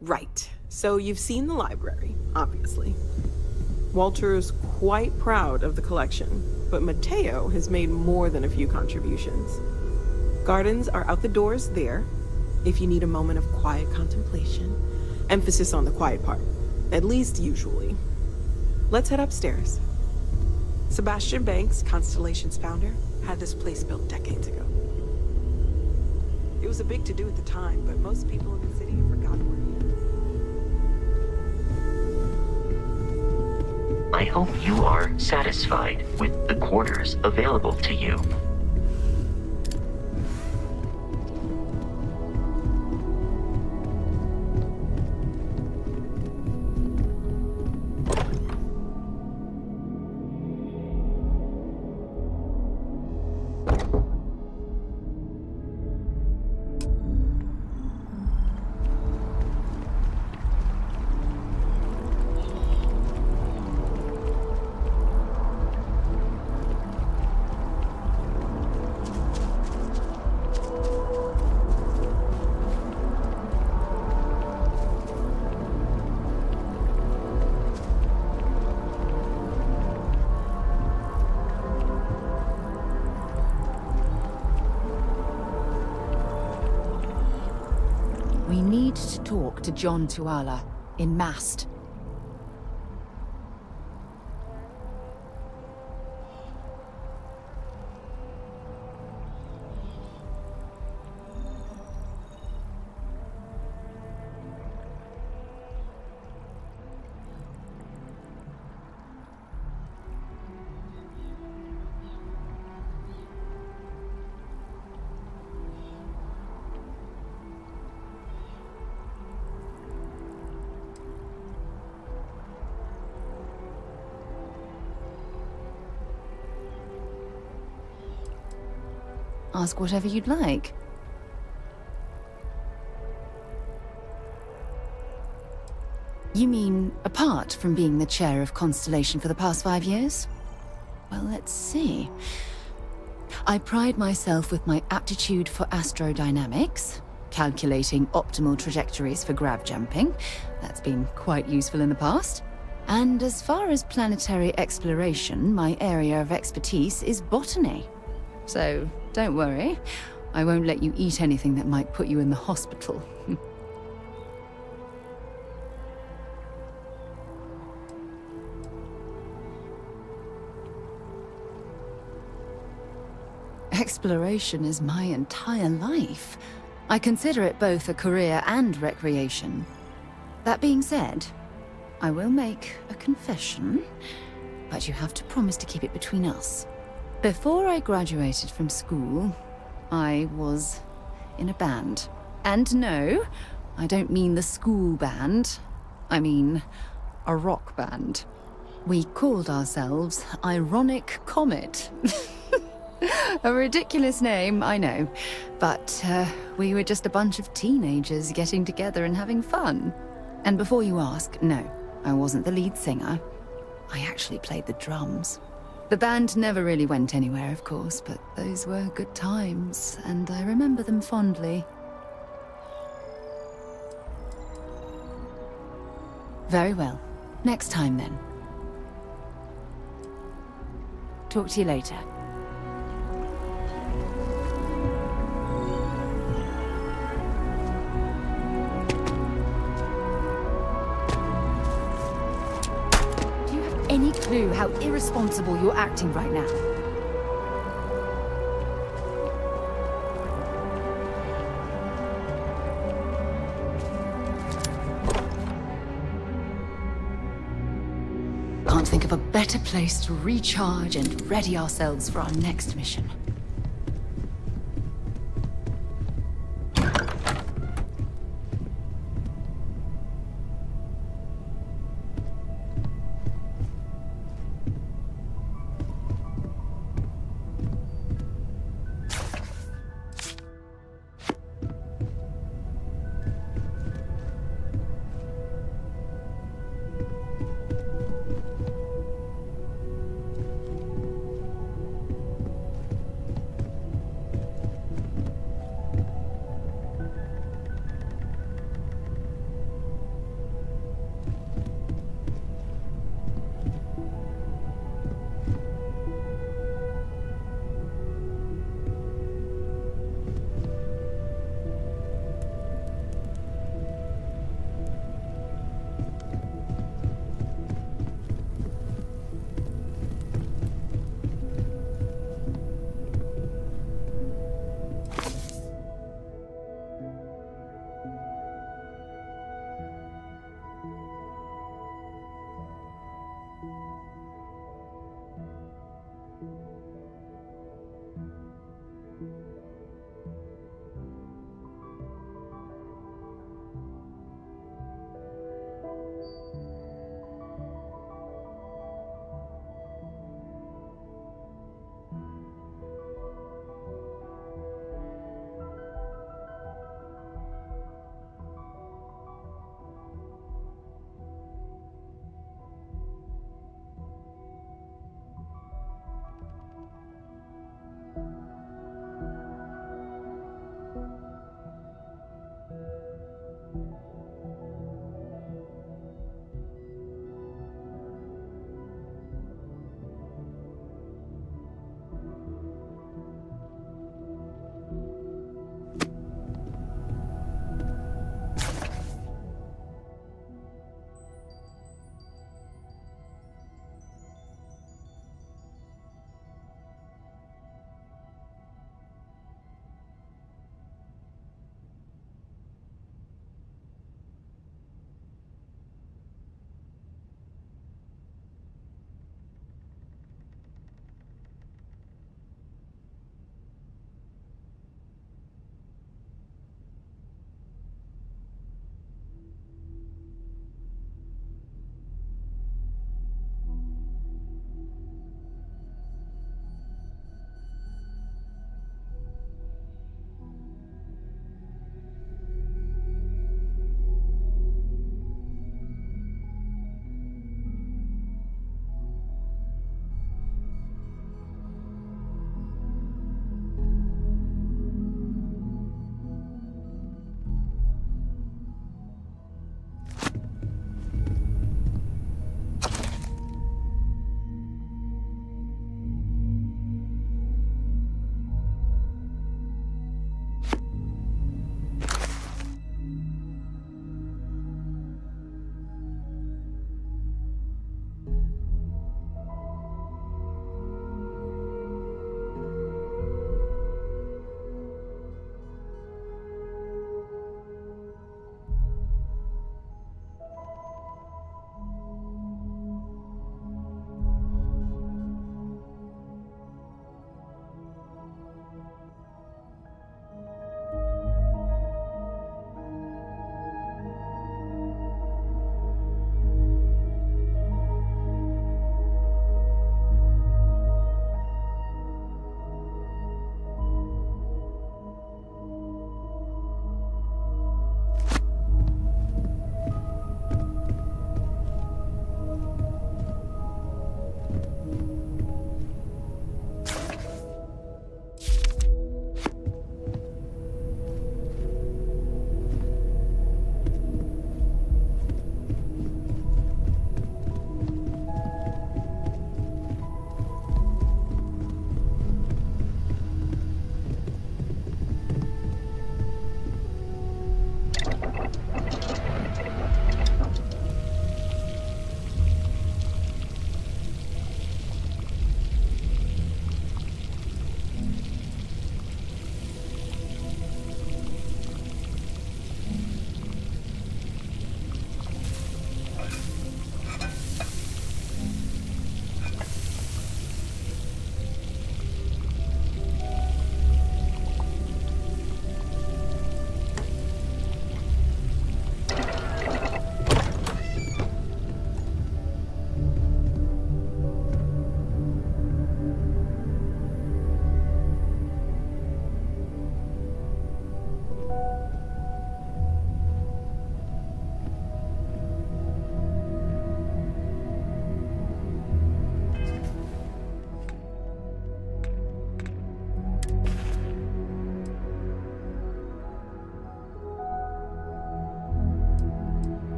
Right, so you've seen the library, obviously. Walter's quite proud of the collection, but Mateo has made more than a few contributions. Gardens are out the doors there, if you need a moment of quiet contemplation. Emphasis on the quiet part, at least usually. Let's head upstairs. Sebastian Banks, Constellation's founder, had this place built decades ago. It was a big to-do at the time, but most people in the city have forgotten where he is. I hope you are satisfied with the quarters available to you. We need to talk to John Tuala in Mast. Ask whatever you'd like. You mean, apart from being the chair of Constellation for the past 5 years? Well, let's see. I pride myself with my aptitude for astrodynamics, calculating optimal trajectories for grav jumping. That's been quite useful in the past. And as far as planetary exploration, my area of expertise is botany. So, don't worry. I won't let you eat anything that might put you in the hospital. Exploration is my entire life. I consider it both a career and recreation. That being said, I will make a confession, but you have to promise to keep it between us. Before I graduated from school, I was in a band. And no, I don't mean the school band. I mean a rock band. We called ourselves Ironic Comet. A ridiculous name, I know. But we were just a bunch of teenagers getting together and having fun. And before you ask, no, I wasn't the lead singer. I actually played the drums. The band never really went anywhere, of course, but those were good times, and I remember them fondly. Very well. Next time, then. Talk to you later. Any clue how irresponsible you're acting right now? Can't think of a better place to recharge and ready ourselves for our next mission.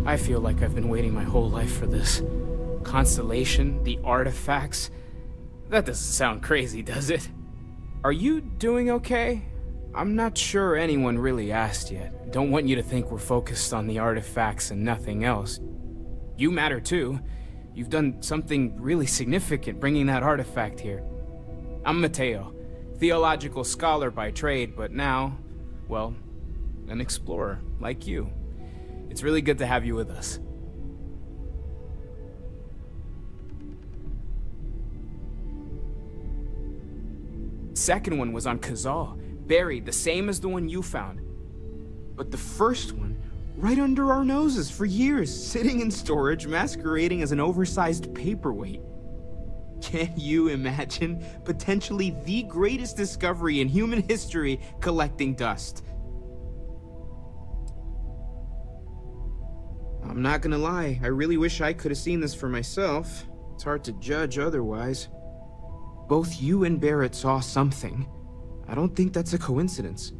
I feel like I've been waiting my whole life for this. Constellation, the artifacts. That doesn't sound crazy, does it? Are you doing okay? I'm not sure anyone really asked yet. Don't want you to think we're focused on the artifacts and nothing else. You matter too. You've done something really significant bringing that artifact here. I'm Matteo, theological scholar by trade, but now, well, an explorer like you. It's really good to have you with us. Second one was on Kazal, buried the same as the one you found. But the first one, right under our noses for years, sitting in storage, masquerading as an oversized paperweight. Can you imagine potentially the greatest discovery in human history collecting dust? I'm not gonna lie, I really wish I could have seen this for myself. It's hard to judge otherwise. Both you and Barrett saw something. I don't think that's a coincidence.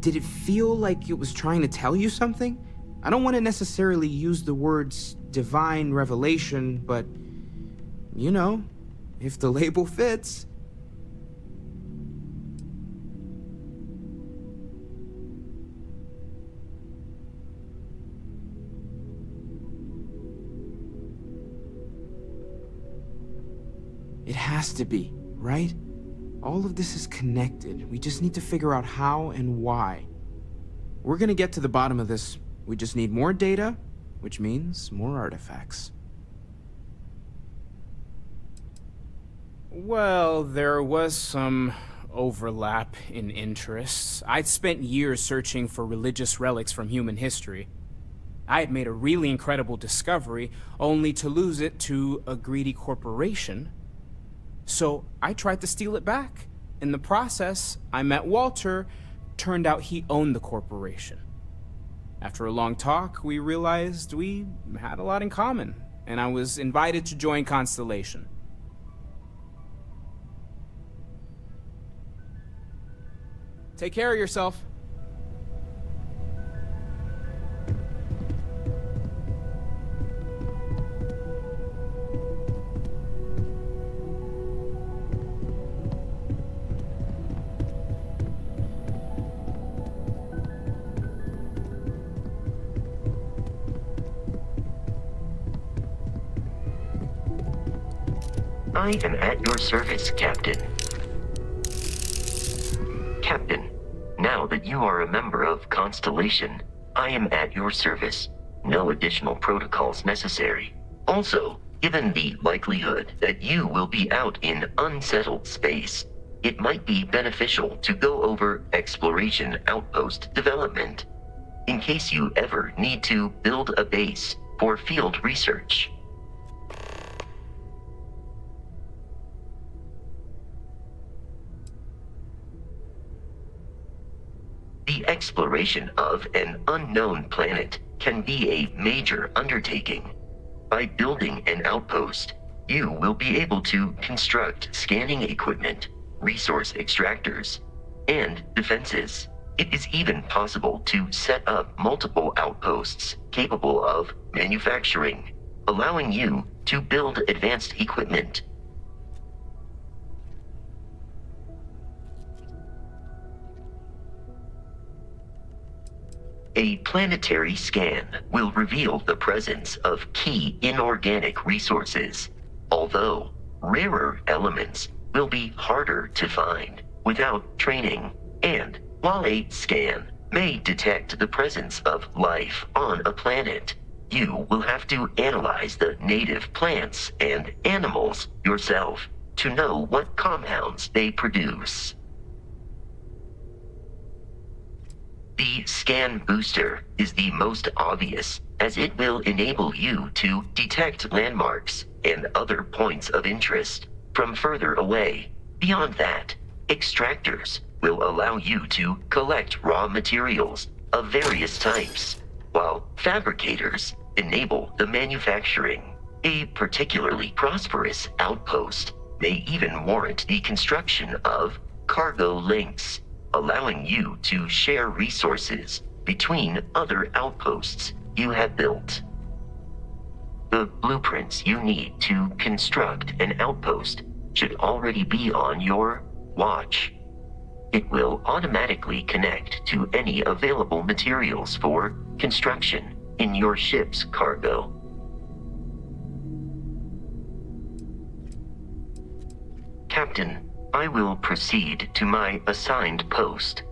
Did it feel like it was trying to tell you something? I don't want to necessarily use the words divine revelation, but, you know, if the label fits. It has to be, right? All of this is connected. We just need to figure out how and why. We're gonna get to the bottom of this. We just need more data, which means more artifacts. Well, there was some overlap in interests. I'd spent years searching for religious relics from human history. I had made a really incredible discovery, only to lose it to a greedy corporation. So I tried to steal it back. In the process, I met Walter. Turned out he owned the corporation. After a long talk, we realized we had a lot in common, and I was invited to join Constellation. Take care of yourself. I am at your service, Captain. Captain, now that you are a member of Constellation, I am at your service. No additional protocols necessary. Also, given the likelihood that you will be out in unsettled space, it might be beneficial to go over exploration outpost development, in case you ever need to build a base for field research. The exploration of an unknown planet can be a major undertaking. By building an outpost, you will be able to construct scanning equipment, resource extractors, and defenses. It is even possible to set up multiple outposts capable of manufacturing, allowing you to build advanced equipment. A planetary scan will reveal the presence of key inorganic resources, although rarer elements will be harder to find without training. And while a scan may detect the presence of life on a planet, you will have to analyze the native plants and animals yourself to know what compounds they produce. The scan booster is the most obvious, as it will enable you to detect landmarks and other points of interest from further away. Beyond that, extractors will allow you to collect raw materials of various types, while fabricators enable the manufacturing. A particularly prosperous outpost may even warrant the construction of cargo links, allowing you to share resources between other outposts you have built. The blueprints you need to construct an outpost should already be on your watch. It will automatically connect to any available materials for construction in your ship's cargo. Captain, I will proceed to my assigned post.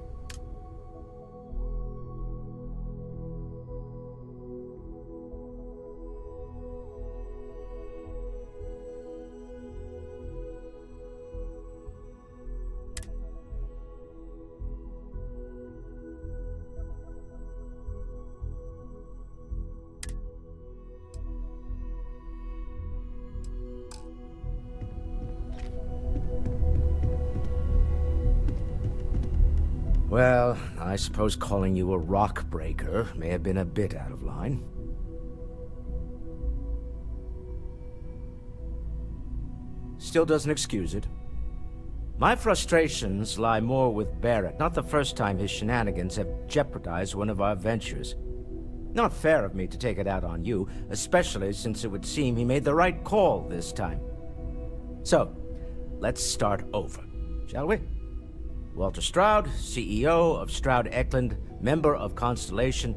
Well, I suppose calling you a rock breaker may have been a bit out of line. Still doesn't excuse it. My frustrations lie more with Barrett, not the first time his shenanigans have jeopardized one of our ventures. Not fair of me to take it out on you, especially since it would seem he made the right call this time. So, let's start over, shall we? Walter Stroud, CEO of Stroud Eklund, member of Constellation,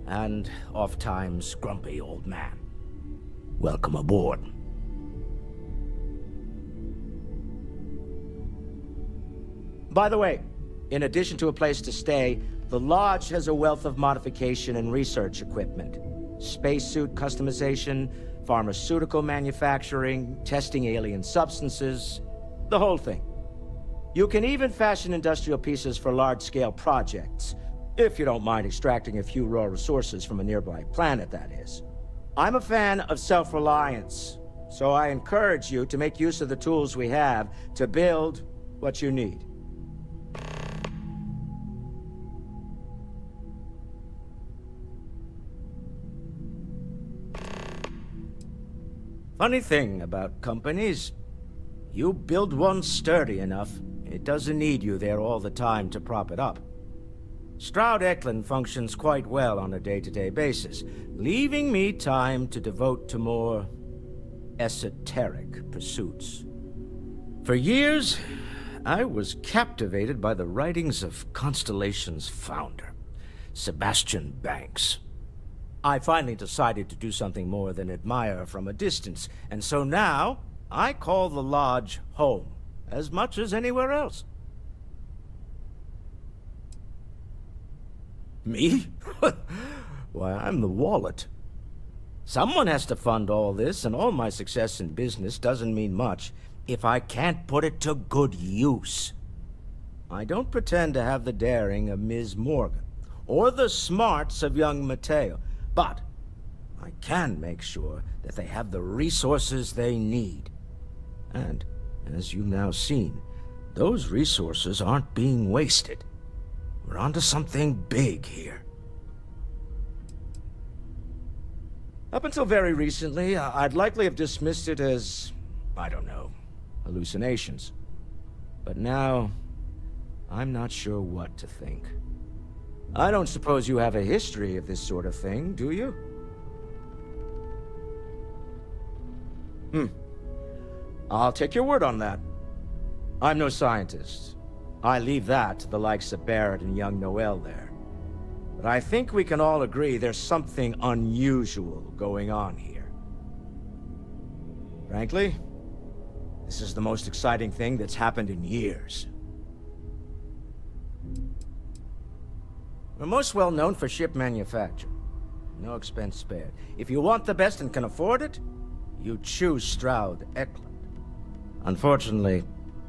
and oft-times grumpy old man. Welcome aboard. By the way, in addition to a place to stay, the Lodge has a wealth of modification and research equipment. Spacesuit customization, pharmaceutical manufacturing, testing alien substances, the whole thing. You can even fashion industrial pieces for large-scale projects, if you don't mind extracting a few raw resources from a nearby planet, that is. I'm a fan of self-reliance, so I encourage you to make use of the tools we have to build what you need. Funny thing about companies, you build one sturdy enough, it doesn't need you there all the time to prop it up. Stroud Eklund functions quite well on a day-to-day basis, leaving me time to devote to more esoteric pursuits. For years, I was captivated by the writings of Constellation's founder, Sebastian Banks. I finally decided to do something more than admire from a distance, and so now I call the Lodge home as much as anywhere else. Me? Why, I'm the wallet. Someone has to fund all this, and all my success in business doesn't mean much if I can't put it to good use. I don't pretend to have the daring of Ms. Morgan, or the smarts of young Mateo, but I can make sure that they have the resources they need. And, as you've now seen, those resources aren't being wasted. We're onto something big here. Up until very recently, I'd likely have dismissed it as, I don't know, hallucinations. But now, I'm not sure what to think. I don't suppose you have a history of this sort of thing, do you? I'll take your word on that. I'm no scientist. I leave that to the likes of Barrett and young Noel there. But I think we can all agree there's something unusual going on here. Frankly, this is the most exciting thing that's happened in years. We're most well known for ship manufacture. No expense spared. If you want the best and can afford it, you choose Stroud Eklund. Unfortunately,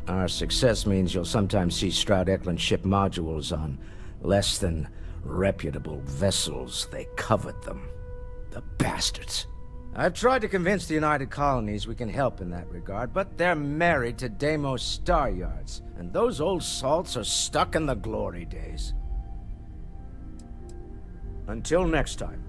our success means you'll sometimes see Stroud Eklund ship modules on less than reputable vessels. They covet them. The bastards. I've tried to convince the United Colonies we can help in that regard, but they're married to Deimos Star Yards, and those old salts are stuck in the glory days. Until next time.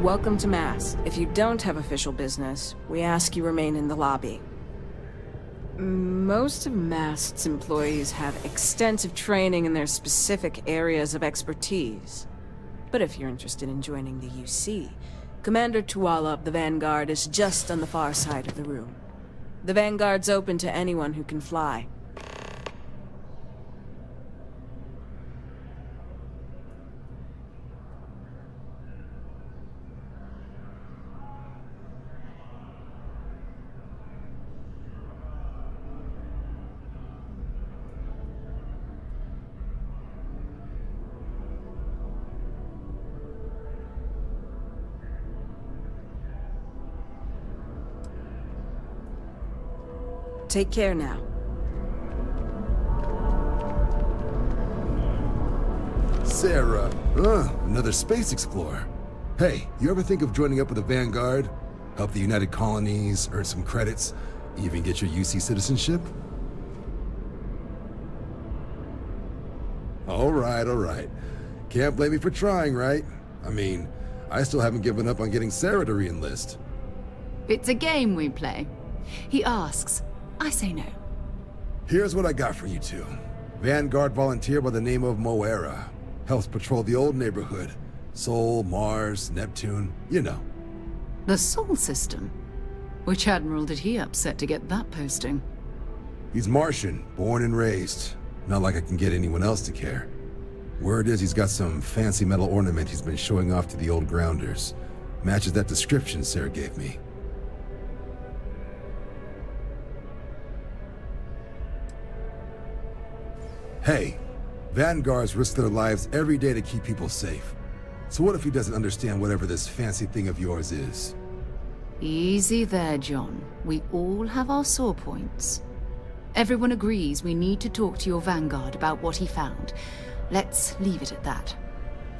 Welcome to Mass. If you don't have official business, we ask you remain in the lobby. Most of Mast's employees have extensive training in their specific areas of expertise. But if you're interested in joining the UC, Commander Tuala of the Vanguard is just on the far side of the room. The Vanguard's open to anyone who can fly. Take care now. Sarah, another space explorer. Hey, you ever think of joining up with the Vanguard? Help the United Colonies, earn some credits, even get your UC citizenship? All right. Can't blame me for trying, right? I mean, I still haven't given up on getting Sarah to re-enlist. It's a game we play. He asks, I say no. Here's what I got for you two. Vanguard volunteer by the name of Moera. Helps patrol the old neighborhood. Sol, Mars, Neptune, you know. The Sol system? Which admiral did he upset to get that posting? He's Martian, born and raised. Not like I can get anyone else to care. Word is he's got some fancy metal ornament he's been showing off to the old grounders. Matches that description Sarah gave me. Hey, Vanguards risk their lives every day to keep people safe. So what if he doesn't understand whatever this fancy thing of yours is? Easy there, John. We all have our sore points. Everyone agrees we need to talk to your Vanguard about what he found. Let's leave it at that.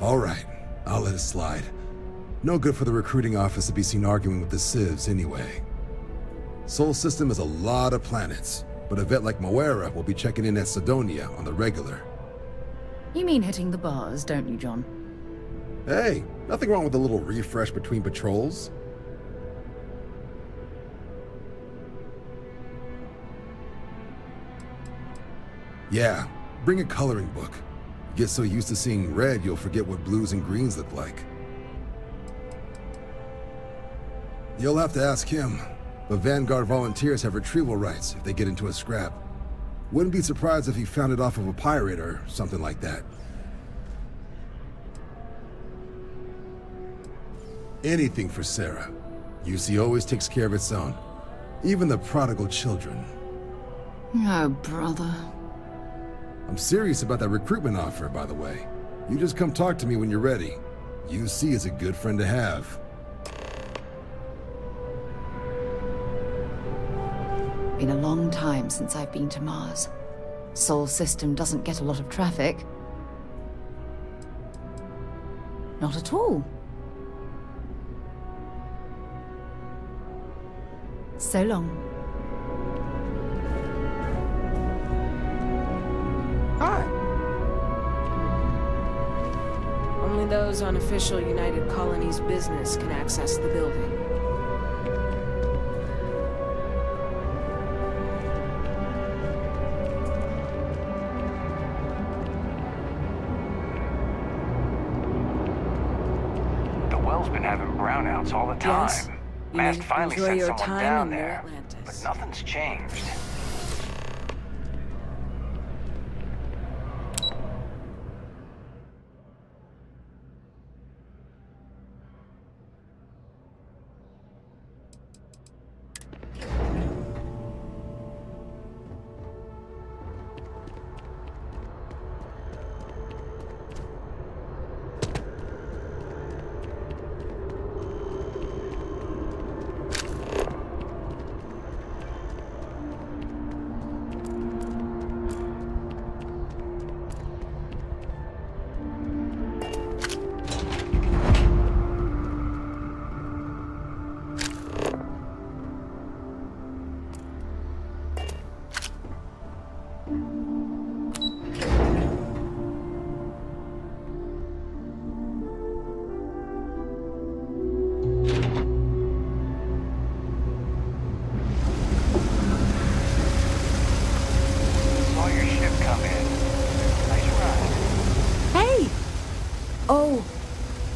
All right, I'll let it slide. No good for the recruiting office to be seen arguing with the SYZE anyway. Sol system is a lot of planets, but a vet like Moera will be checking in at Sidonia on the regular. You mean hitting the bars, don't you, John? Hey, nothing wrong with a little refresh between patrols. Yeah, bring a coloring book. Get so used to seeing red, you'll forget what blues and greens look like. You'll have to ask him, but Vanguard volunteers have retrieval rights if they get into a scrap. Wouldn't be surprised if he found it off of a pirate or something like that. Anything for Sarah. UC always takes care of its own. Even the prodigal children. Oh, brother. I'm serious about that recruitment offer, by the way. You just come talk to me when you're ready. UC is a good friend to have. Been a long time since I've been to Mars. Sol system doesn't get a lot of traffic. Not at all. So long. Hi. Only those on official United Colonies business can access the building. The well's been having brownouts all the time. Yes. Mast You finally enjoy sent your someone time down in New there, Atlantis. but nothing's changed.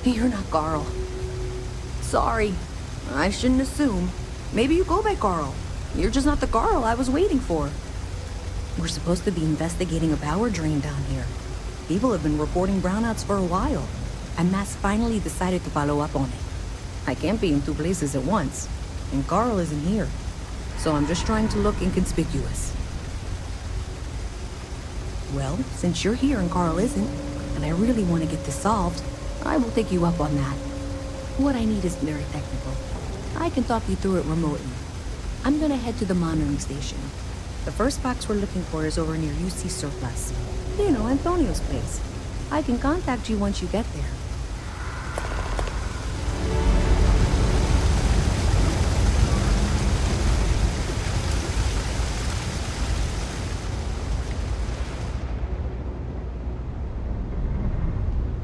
You're not Carl. Sorry. I shouldn't assume. Maybe you go by Carl. You're just not the Carl I was waiting for. We're supposed to be investigating a power drain down here. People have been reporting brownouts for a while, and Mass finally decided to follow up on it. I can't be in two places at once, and Carl isn't here. So I'm just trying to look inconspicuous. Well, since you're here and Carl isn't, and I really want to get this solved, I will take you up on that. What I need isn't very technical. I can talk you through it remotely. I'm gonna head to the monitoring station. The first box we're looking for is over near UC Surplus. You know, Antonio's place. I can contact you once you get there.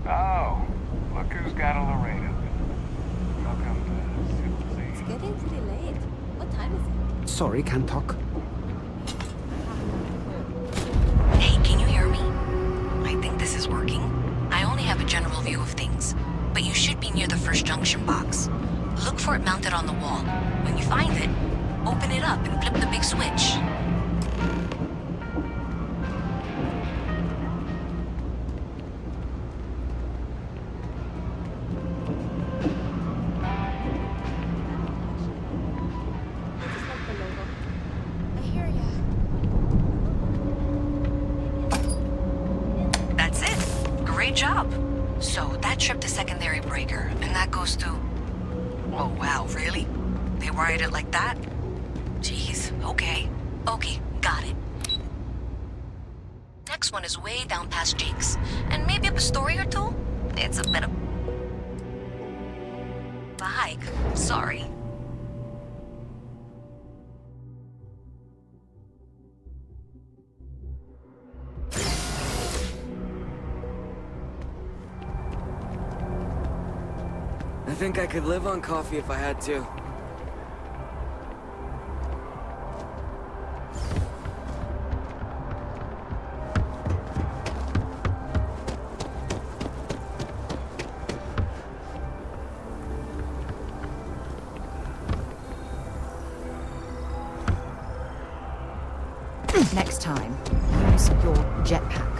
Oh, look who's got a Laredo. Welcome to SYZE. It's getting pretty late. What time is it? Sorry, can't talk. Hey, can you hear me? I think this is working. I only have a general view of things, but you should be near the first junction box. Look for it mounted on the wall. When you find it, open it up and flip the big switch. I hear ya. That's it. Great job. So that tripped the secondary breaker, and that goes to... Oh, wow, really? They wired it like that? Jeez, okay. Okay, got it. Next one is way down past Jake's, and maybe up a story or two? It's a bit of a hike. Sorry. I think I could live on coffee if I had to. Next time, use your jetpack.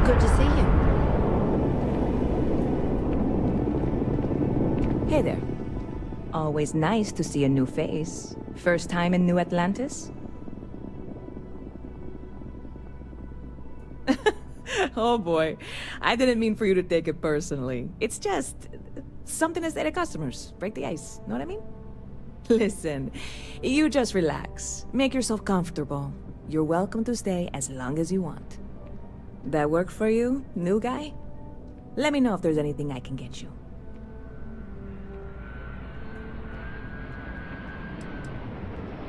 Good to see you. Hey there. Always nice to see a new face. First time in New Atlantis? Oh boy. I didn't mean for you to take it personally. It's just something to say to customers. Break the ice. Know what I mean? Listen, you just relax. Make yourself comfortable. You're welcome to stay as long as you want. That work for you, new guy? Let me know if there's anything I can get you.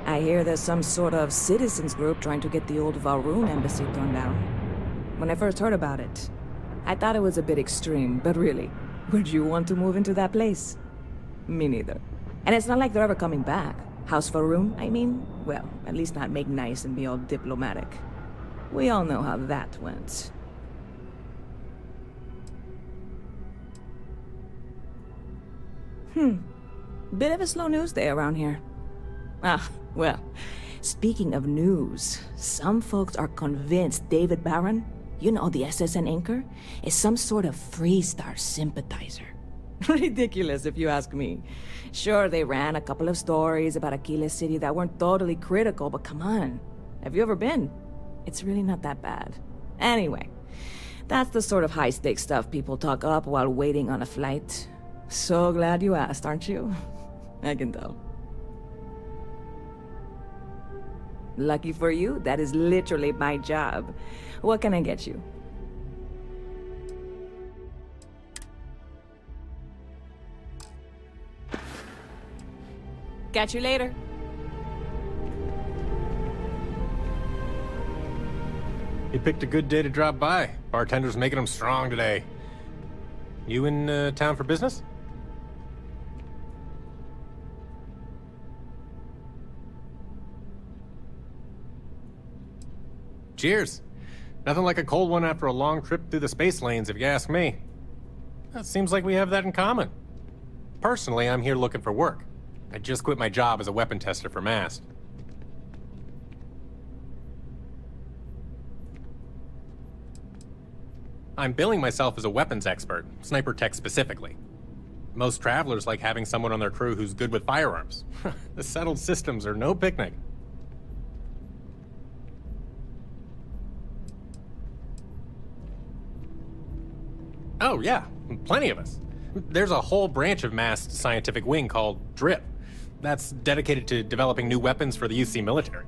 I hear there's some sort of citizens group trying to get the old Valroon embassy torn down. When I first heard about it, I thought it was a bit extreme, but really, would you want to move into that place? Me neither. And it's not like they're ever coming back. House Valroon, I mean? Well, at least not make nice and be all diplomatic. We all know how that went. Bit of a slow news day around here. Ah, well, speaking of news, some folks are convinced David Barron, you know, the SSN anchor, is some sort of Freestar sympathizer. Ridiculous, if you ask me. Sure, they ran a couple of stories about Aquila City that weren't totally critical, but come on. Have you ever been? It's really not that bad. Anyway, that's the sort of high-stakes stuff people talk up while waiting on a flight. So glad you asked, aren't you? I can tell. Lucky for you, that is literally my job. What can I get you? Catch you later. He picked a good day to drop by. Bartender's making him strong today. You in town for business? Cheers. Nothing like a cold one after a long trip through the space lanes, if you ask me. It seems like we have that in common. Personally, I'm here looking for work. I just quit my job as a weapon tester for MAST. I'm billing myself as a weapons expert, sniper tech specifically. Most travelers like having someone on their crew who's good with firearms. The settled systems are no picnic. Oh yeah, plenty of us. There's a whole branch of MAST scientific wing called DRIP. That's dedicated to developing new weapons for the UC military.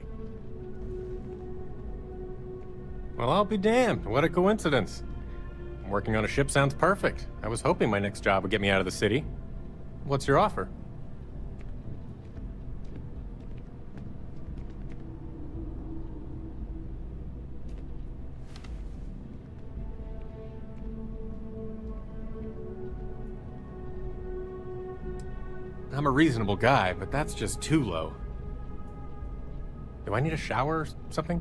Well, I'll be damned. What a coincidence. Working on a ship sounds perfect. I was hoping my next job would get me out of the city. What's your offer? I'm a reasonable guy, but that's just too low. Do I need a shower or something?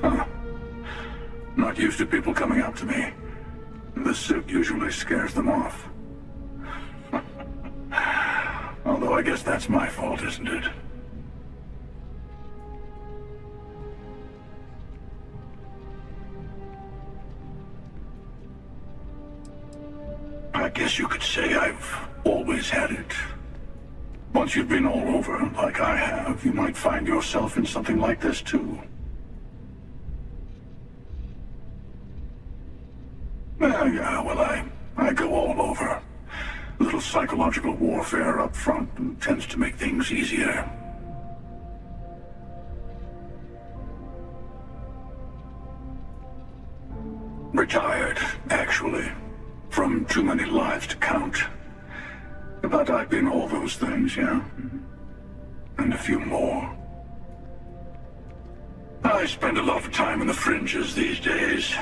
Huh. Not used to people coming up to me. The suit usually scares them off. Although I guess that's my fault, isn't it? I guess you could say I've always had it. Once you've been all over, like I have, you might find yourself in something like this too. Yeah, well, I go all over. A little psychological warfare up front tends to make things easier. Retired, actually. From too many lives to count. But I've been all those things, yeah? And a few more. I spend a lot of time in the fringes these days.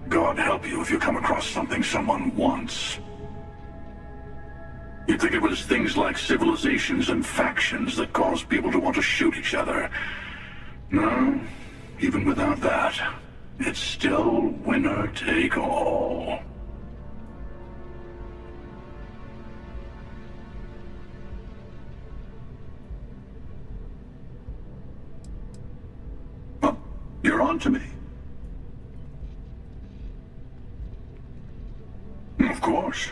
God help you if you come across something someone wants. You'd think it was things like civilizations and factions that cause people to want to shoot each other. No, even without that, it's still winner take all. You're on to me. Of course.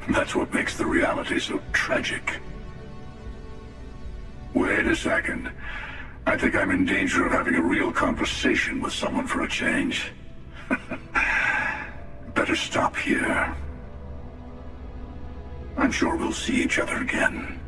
That's what makes the reality so tragic. Wait a second. I think I'm in danger of having a real conversation with someone for a change. Better stop here. I'm sure we'll see each other again.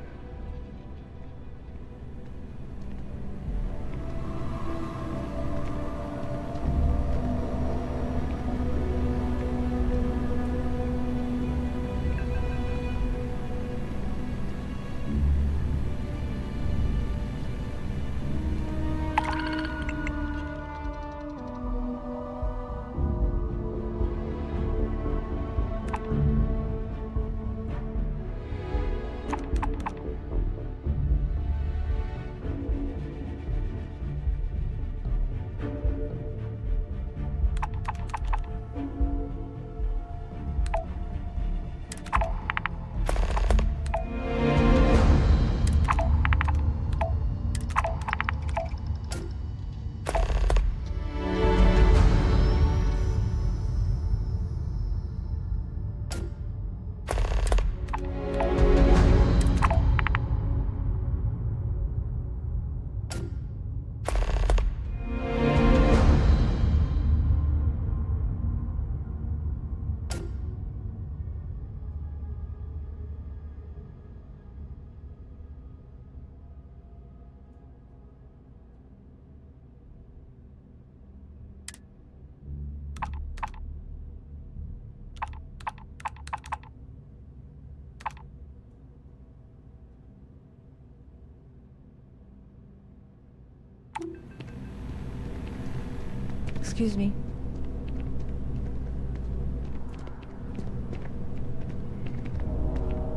Excuse me.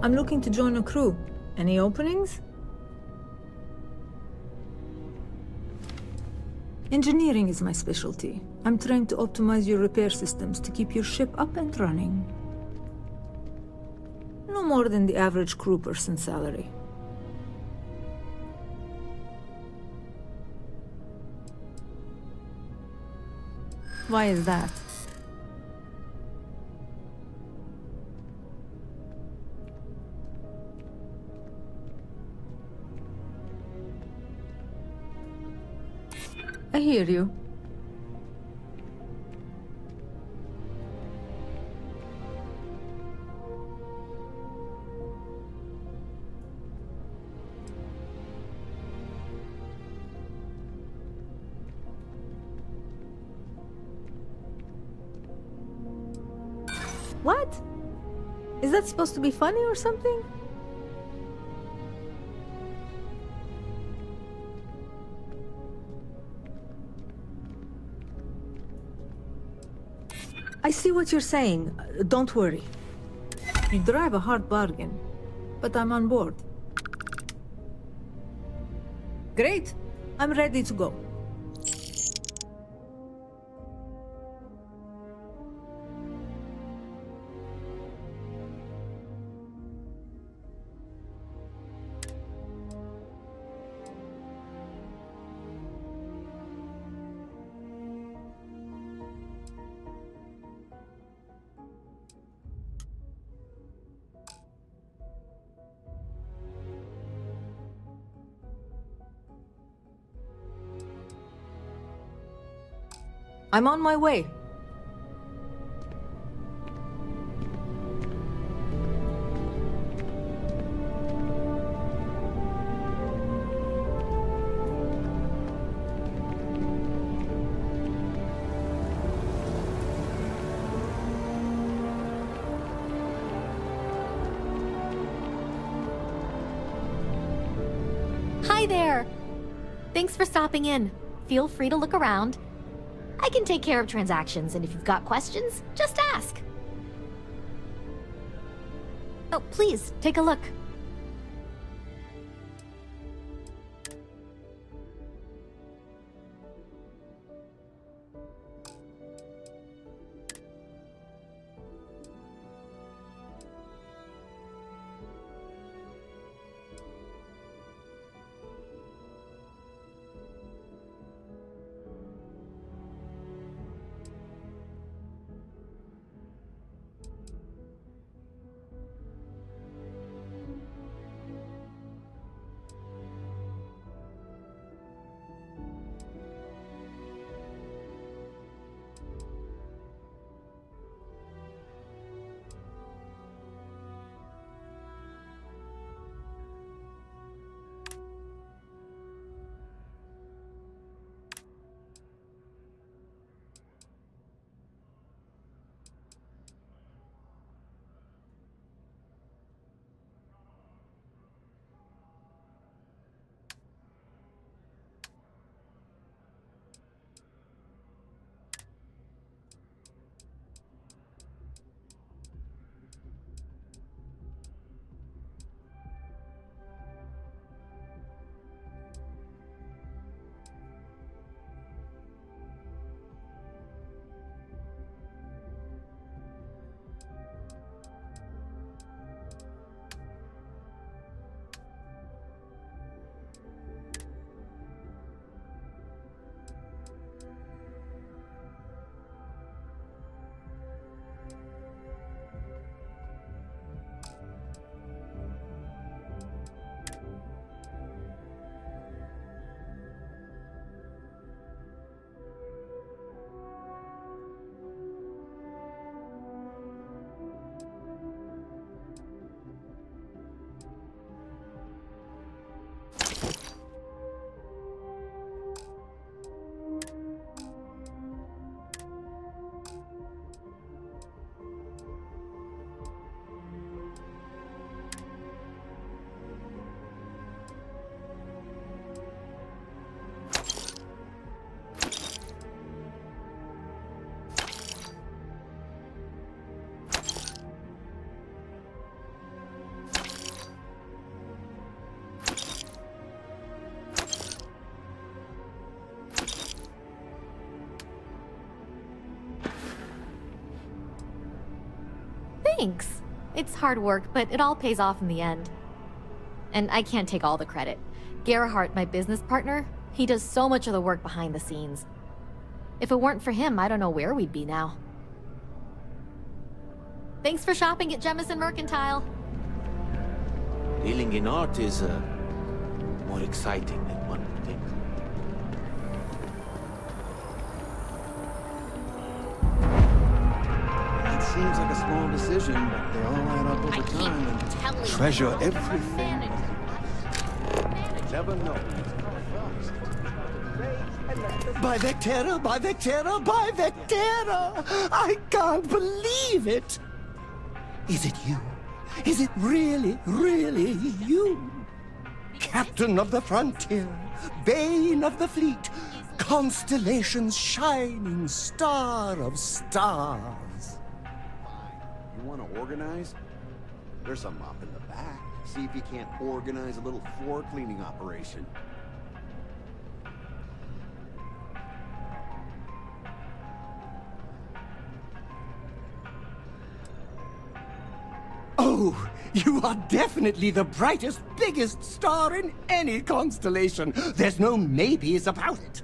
I'm looking to join a crew. Any openings? Engineering is my specialty. I'm trying to optimize your repair systems to keep your ship up and running. No more than the average crew person salary. Why is that? I hear you. What? Is that supposed to be funny or something? I see what you're saying. Don't worry. You drive a hard bargain, but I'm on board. Great. I'm ready to go. I'm on my way. Hi there! Thanks for stopping in. Feel free to look around. I can take care of transactions, and if you've got questions, just ask. Oh, please, take a look. Thanks. It's hard work, but it all pays off in the end. And I can't take all the credit. Gerhardt, my business partner, he does so much of the work behind the scenes. If it weren't for him, I don't know where we'd be now. Thanks for shopping at Jemison Mercantile. Dealing in art is more exciting than one would think. It seems like a small decision, but they all add up over time and treasure everything. Never know. By Vectera, by Vectera, by Vectera! I can't believe it! Is it you? Is it really, really you? Captain of the frontier, bane of the fleet, constellation's shining star of stars. You want to organize? There's some up in the back. See if you can't organize a little floor cleaning operation. Oh, you are definitely the brightest, biggest star in any constellation. There's no maybes about it.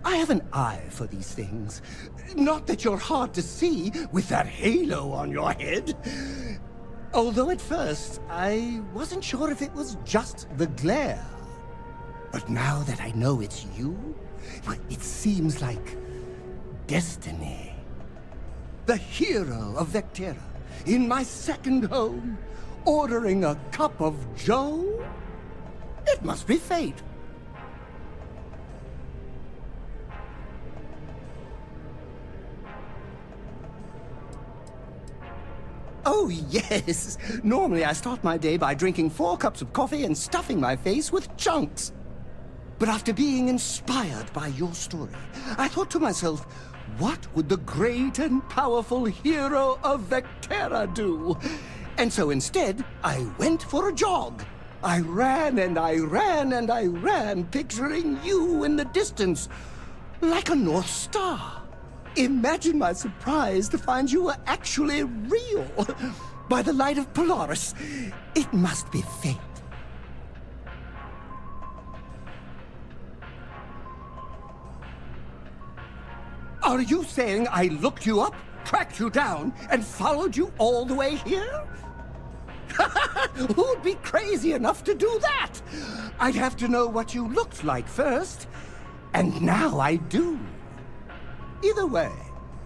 I have an eye for these things. Not that you're hard to see with that halo on your head. Although at first, I wasn't sure if it was just the glare. But now that I know it's you, well, it seems like destiny. The hero of Vectera, in my second home, ordering a cup of joe? It must be fate. Oh, yes. Normally I start my day by drinking 4 cups of coffee and stuffing my face with chunks. But after being inspired by your story, I thought to myself, what would the great and powerful hero of Vectera do? And so instead, I went for a jog. I ran and I ran and I ran, picturing you in the distance, like a North Star. Imagine my surprise to find you were actually real. By the light of Polaris, it must be fate. Are you saying I looked you up, tracked you down, and followed you all the way here? Who'd be crazy enough to do that? I'd have to know what you looked like first, and now I do. Either way,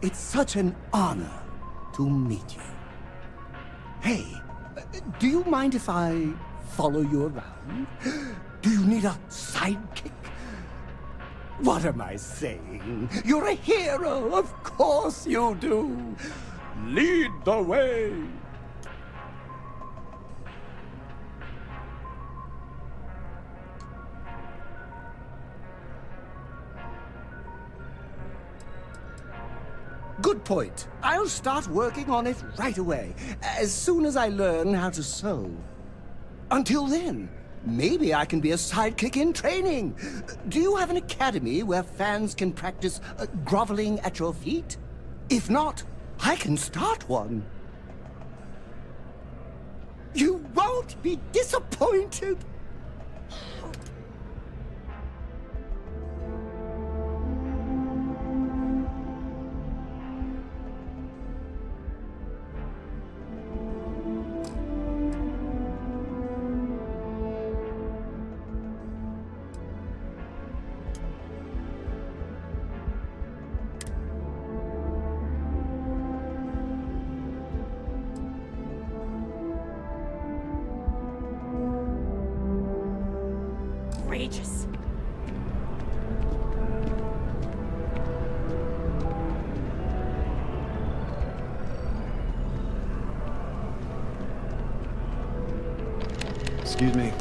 it's such an honor to meet you. Hey, do you mind if I follow you around? Do you need a sidekick? What am I saying? You're a hero, of course you do. Lead the way. Good point. I'll start working on it right away, as soon as I learn how to sew. Until then, maybe I can be a sidekick in training. Do you have an academy where fans can practice groveling at your feet? If not, I can start one. You won't be disappointed. Outrageous. Excuse me.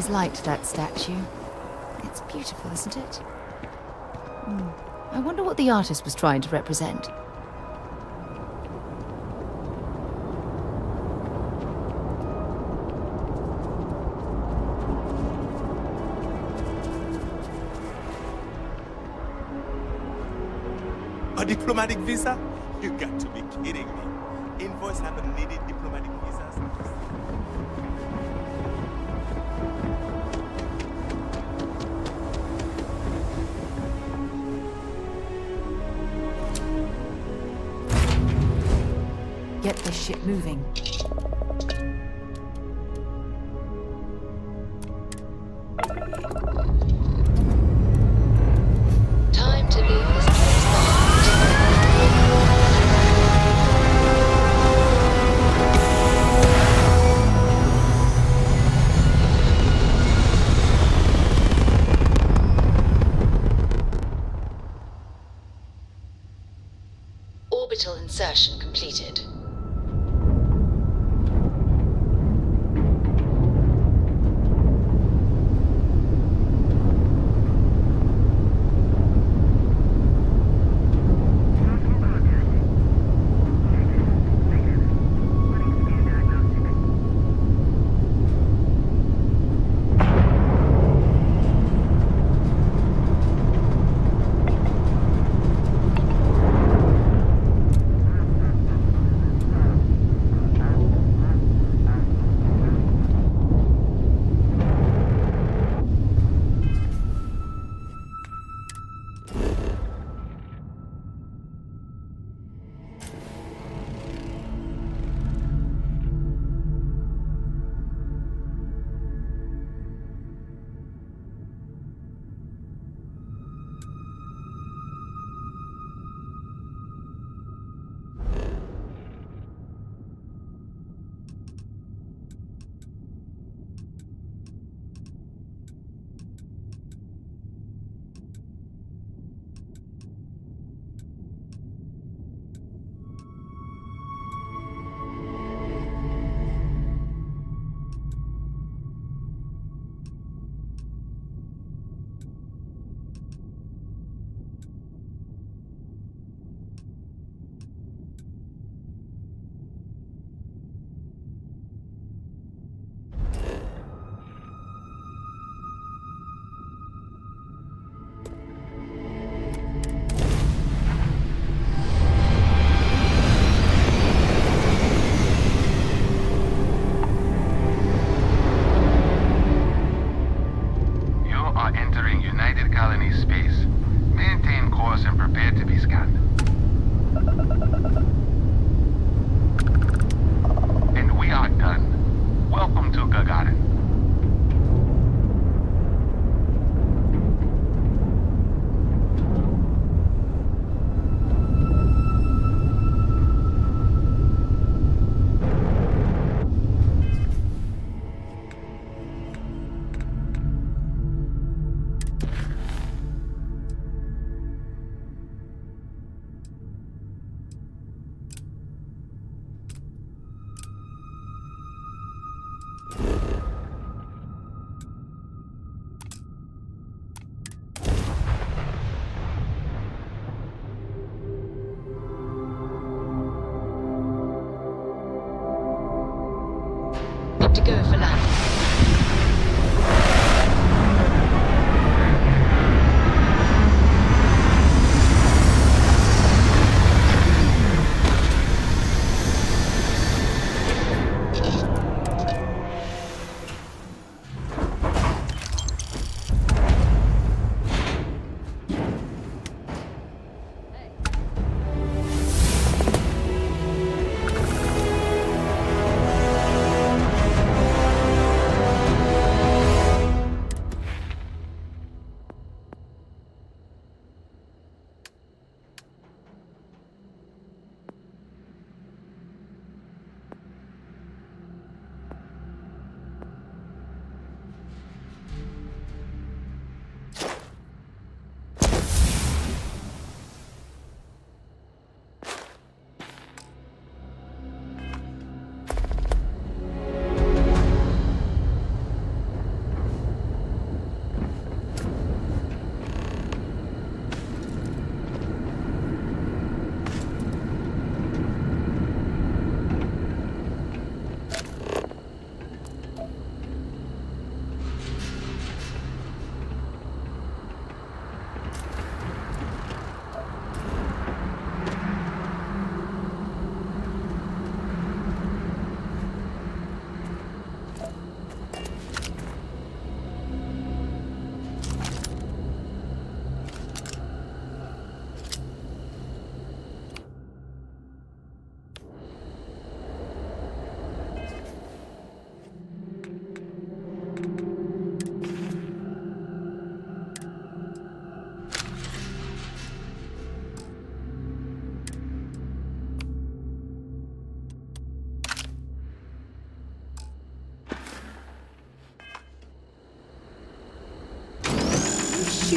always liked that statue. It's beautiful, isn't it? I wonder what the artist was trying to represent. A diplomatic visa? You got to be kidding me. Invoice haven't needed diplomatic visas. Get this ship moving. Time to leave this place behind. Orbital insertion completed.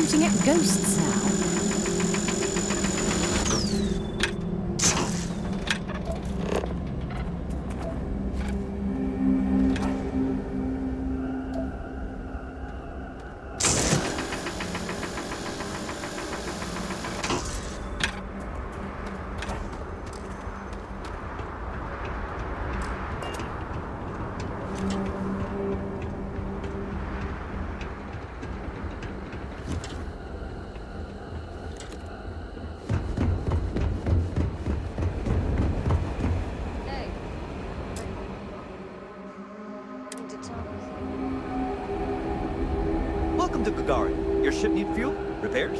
shooting at ghosts now. Welcome to Gagarin. Your ship need fuel? Repairs?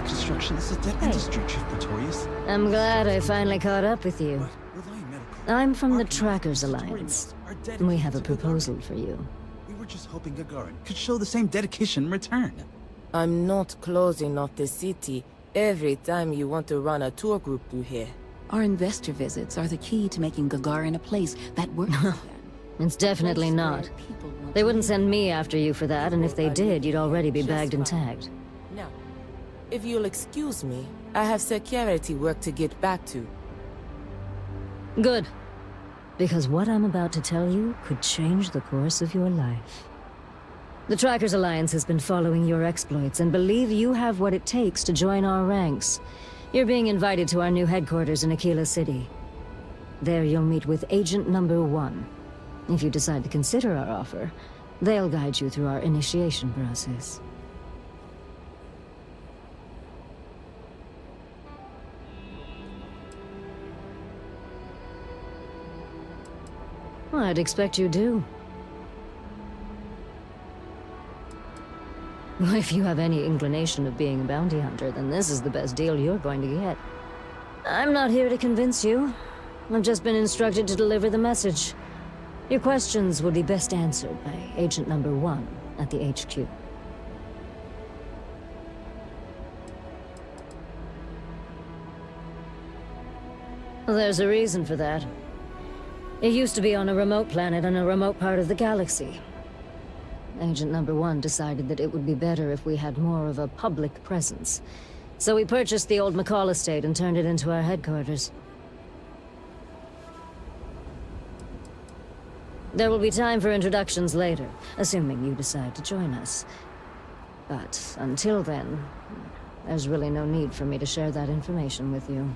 Construction is a dead industry, Chief Pretorius. I'm glad I finally caught up with you. I'm from the Trackers Alliance. We have a proposal for you. We were just hoping Gagarin could show the same dedication in return. I'm not closing off the city every time you want to run a tour group through here. Our investor visits are the key to making Gagarin a place that works. It's definitely not. They wouldn't send me after you for that, and if they did, you'd already be bagged and tagged. Now, if you'll excuse me, I have security work to get back to. Good. Because what I'm about to tell you could change the course of your life. The Trackers Alliance has been following your exploits and believe you have what it takes to join our ranks. You're being invited to our new headquarters in Aquila City. There you'll meet with Agent Number 1. If you decide to consider our offer, they'll guide you through our initiation process. I'd expect you do. Well, if you have any inclination of being a bounty hunter, then this is the best deal you're going to get. I'm not here to convince you. I've just been instructed to deliver the message. Your questions will be best answered by Agent Number 1 at the HQ. Well, there's a reason for that. It used to be on a remote planet in a remote part of the galaxy. Agent Number 1 decided that it would be better if we had more of a public presence. So we purchased the old McCall estate and turned it into our headquarters. There will be time for introductions later, assuming you decide to join us. But until then, there's really no need for me to share that information with you.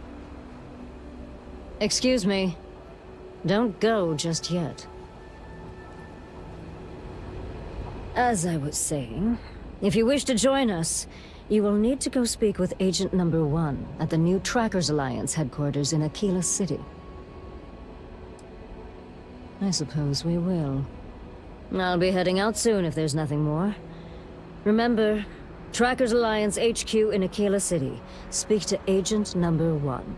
Excuse me. Don't go just yet. As I was saying, if you wish to join us, you will need to go speak with Agent Number 1 at the new Trackers Alliance headquarters in Aquila City. I suppose we will. I'll be heading out soon if there's nothing more. Remember, Trackers Alliance HQ in Aquila City. Speak to Agent Number 1.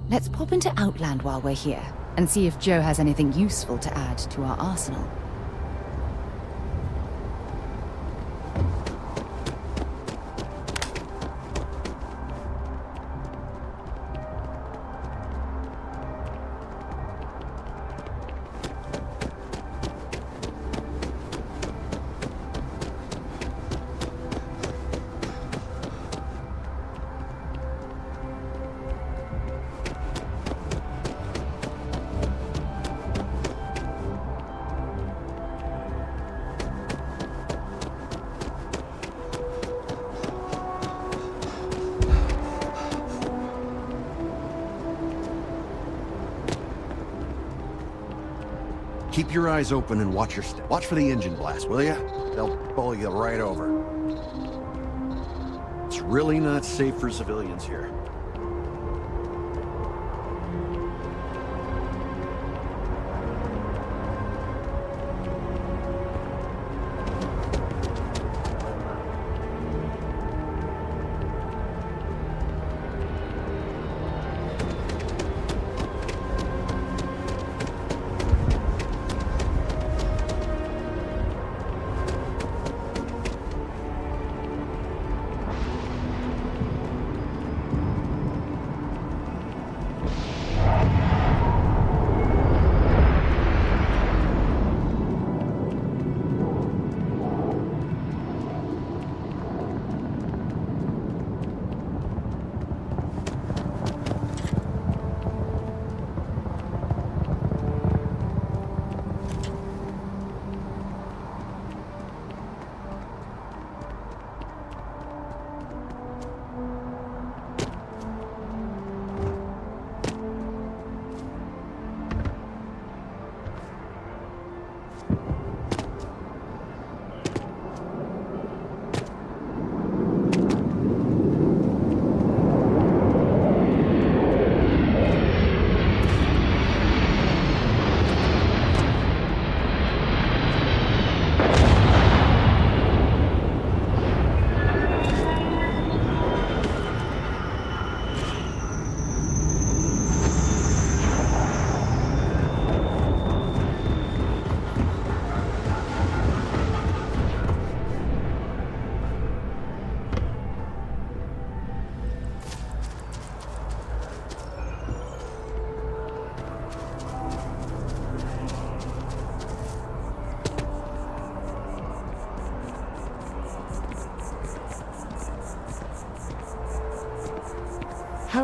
Let's pop into Outland while we're here, and see if Joe has anything useful to add to our arsenal. Keep your eyes open and watch your step. Watch for the engine blast, will ya? They'll pull you right over. It's really not safe for civilians here.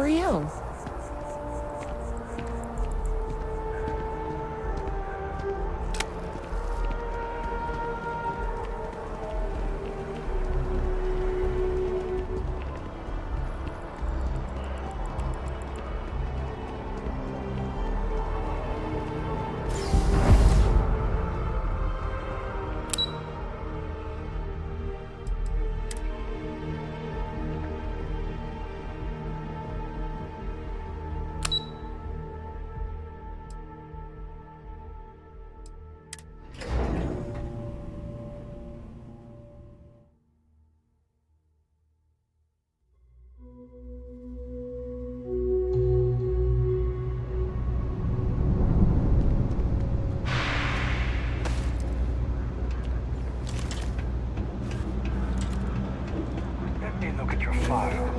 you? Let me look at your file.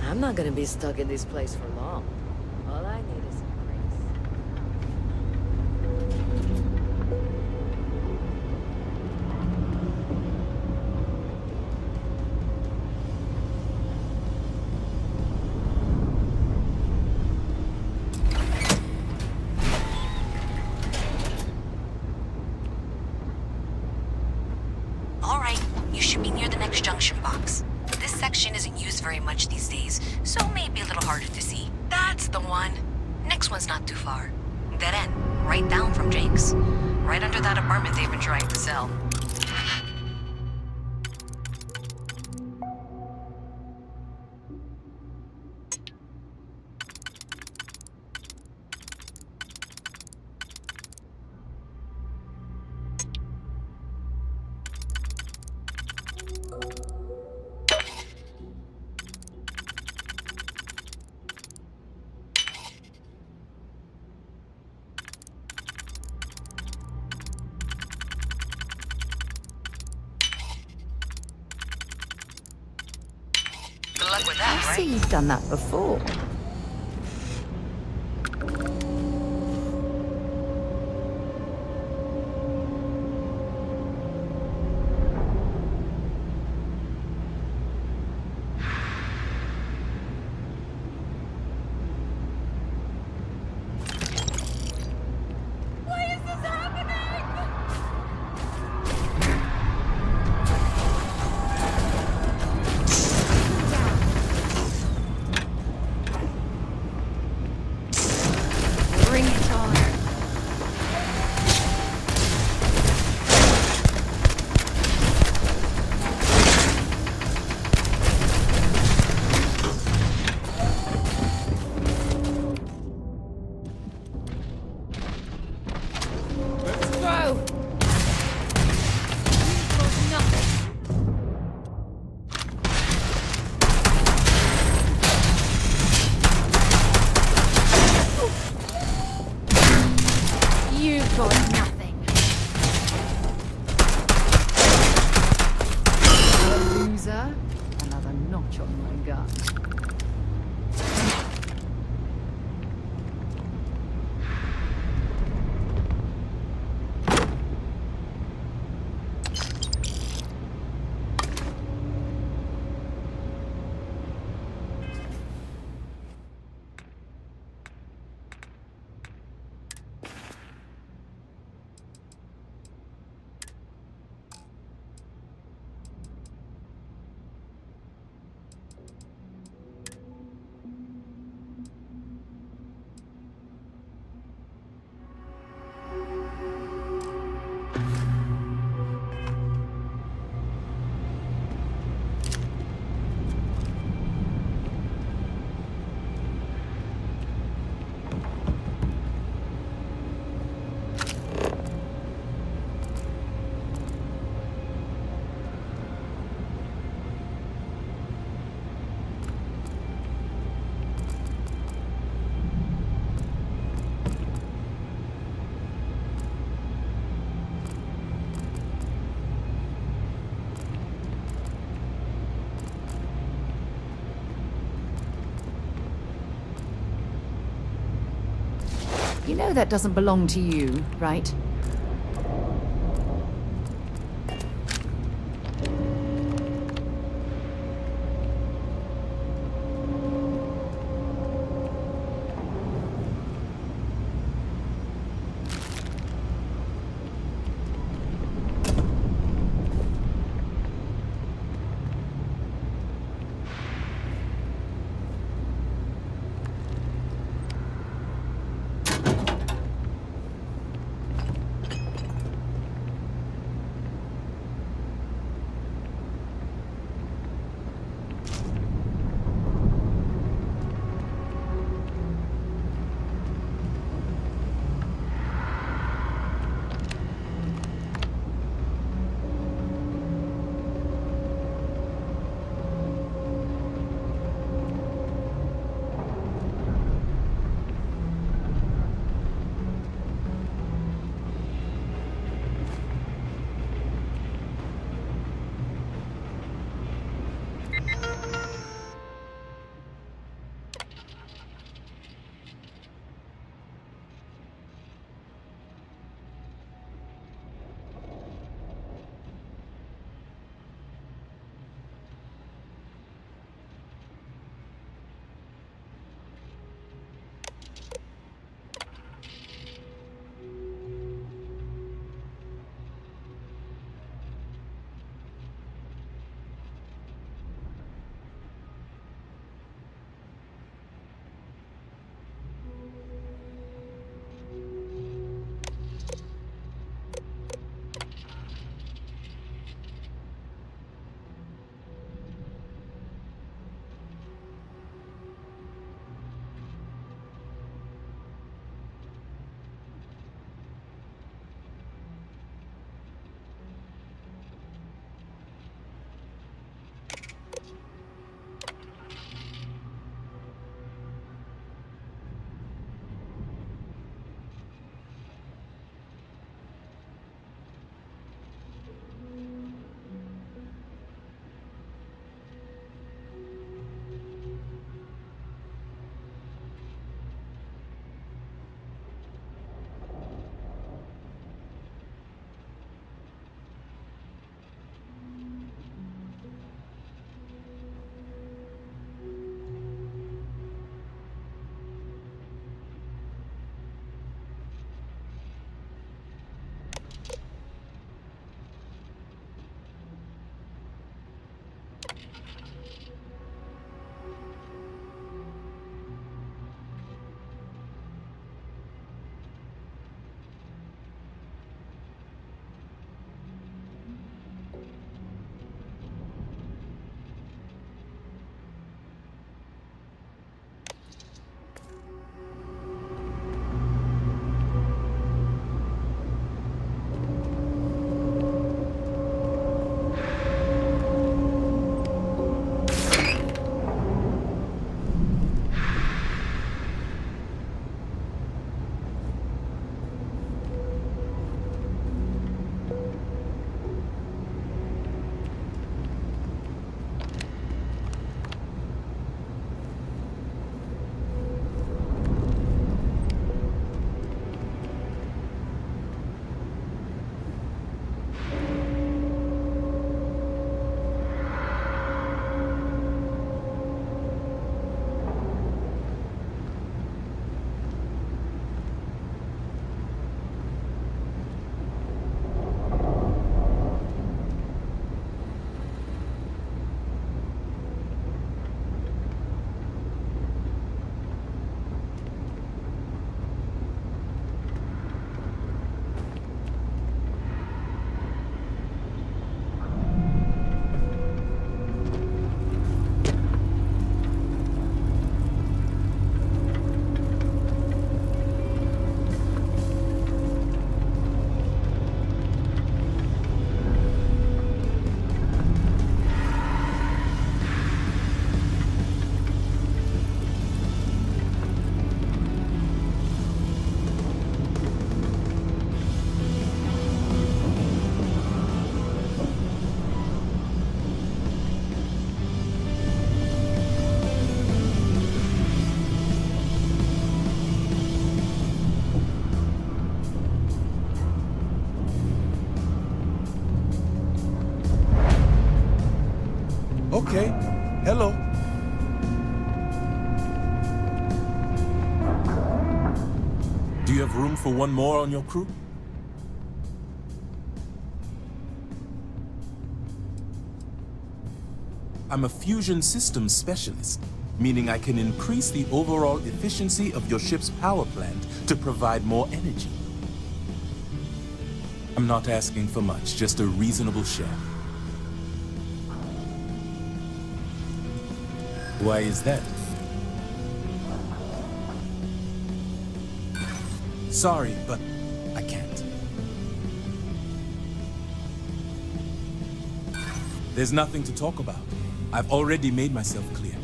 I'm not gonna be stuck in this place for long. All I need is some grace. All right, you should be near the next junction box. This section isn't used very much these days, so it may be a little harder to see. That's the one. Next one's not too far. Dead end, right down from Jake's. Right under that apartment they've been trying to sell. Good luck with that, I right? see you've done that before. for nothing. Loser. Another notch on my gun. You know that doesn't belong to you, right? you have room for one more on your crew? I'm a fusion systems specialist, meaning I can increase the overall efficiency of your ship's power plant to provide more energy. I'm not asking for much, just a reasonable share. Why is that? Sorry, but I can't. There's nothing to talk about. I've already made myself clear.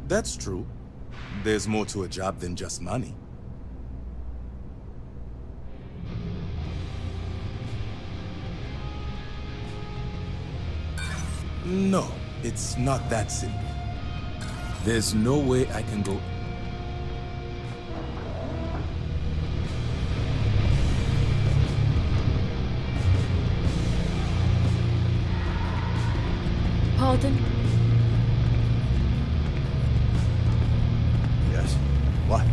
That's true. There's more to a job than just money. No, it's not that simple. There's no way I can go... Pardon? Yes? What?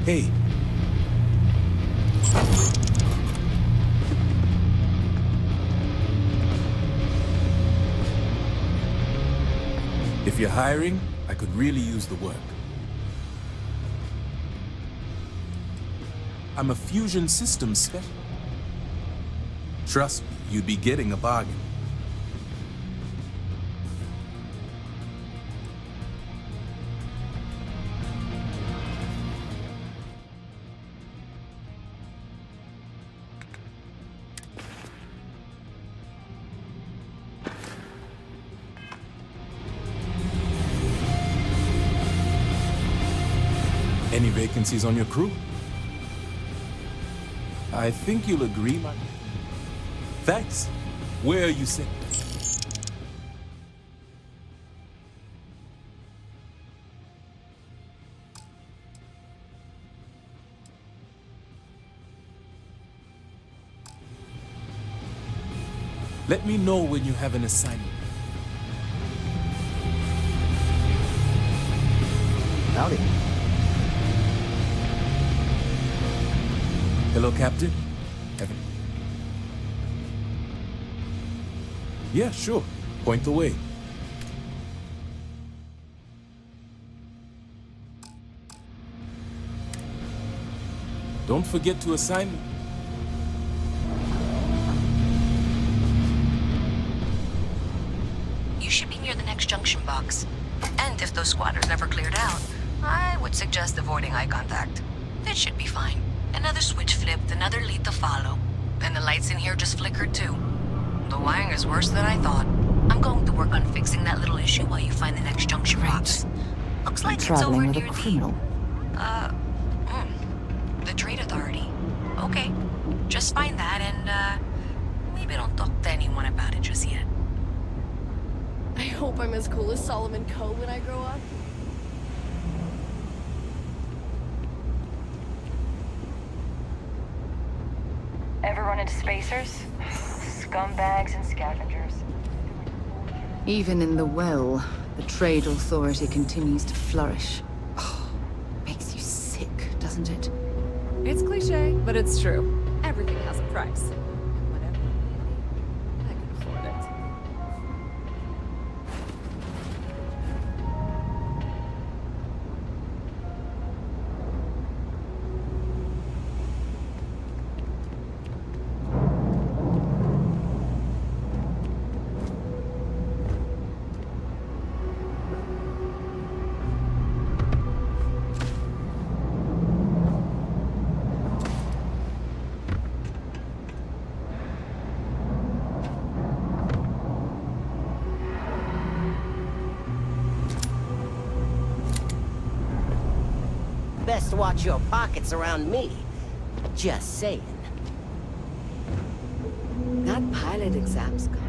Hey. If you're hiring, I could really use the work. I'm a fusion systems specialist. Trust me, you'd be getting a bargain. Any vacancies on your crew? I think you'll agree, my... Thanks. Where are you sent? Let me know when you have an assignment. Howdy. Hello, Captain. Evan. Yeah, sure. Point the way. Don't forget to assign me. You should be near the next junction box. And if those squatters never cleared out, I would suggest avoiding eye contact. That should be fine. Another switch flipped, another lead to follow. And the lights in here just flickered too. The wiring is worse than I thought. I'm going to work on fixing that little issue while you find the next junction box. Looks like it's over Traveling with near a criminal. the Trade Authority. Okay, just find that and maybe don't talk to anyone about it just yet. I hope I'm as cool as Solomon Coe when I grow up. Ever run into spacers? Scumbags and scavengers. Even in the well, the Trade Authority continues to flourish. Oh, makes you sick, doesn't it? It's cliche, but it's true. Everything has a price. And whatever I can afford it. Best watch your pockets around me. Just saying. That pilot exam's coming.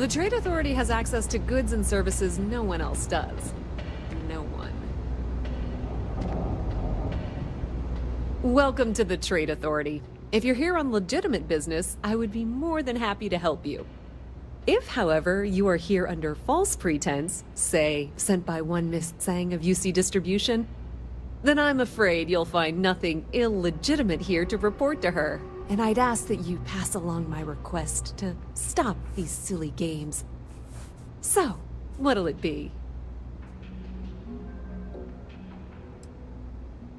The Trade Authority has access to goods and services no one else does. No one. Welcome to the Trade Authority. If you're here on legitimate business, I would be more than happy to help you. If, however, you are here under false pretense, say, sent by one Miss Tsang of UC Distribution, then I'm afraid you'll find nothing illegitimate here to report to her. And I'd ask that you pass along my request to stop these silly games. So, what'll it be?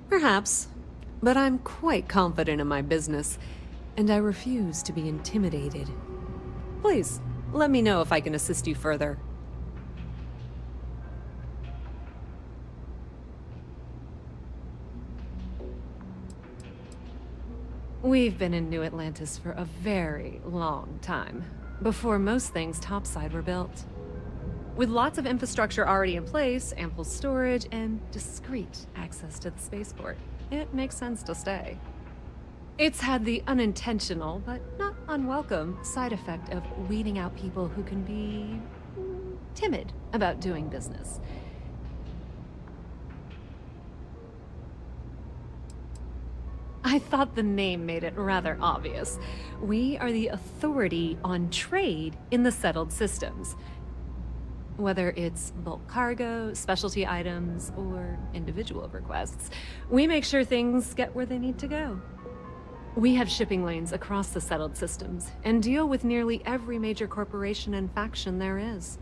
Perhaps, but I'm quite confident in my business, and I refuse to be intimidated. Please, let me know if I can assist you further. We've been in New Atlantis for a very long time, before most things topside were built. With lots of infrastructure already in place, ample storage, and discreet access to the spaceport, it makes sense to stay. It's had the unintentional, but not unwelcome, side effect of weeding out people who can be timid about doing business. I thought the name made it rather obvious. We are the authority on trade in the settled systems. Whether it's bulk cargo, specialty items, or individual requests, we make sure things get where they need to go. We have shipping lanes across the settled systems, and deal with nearly every major corporation and faction there is.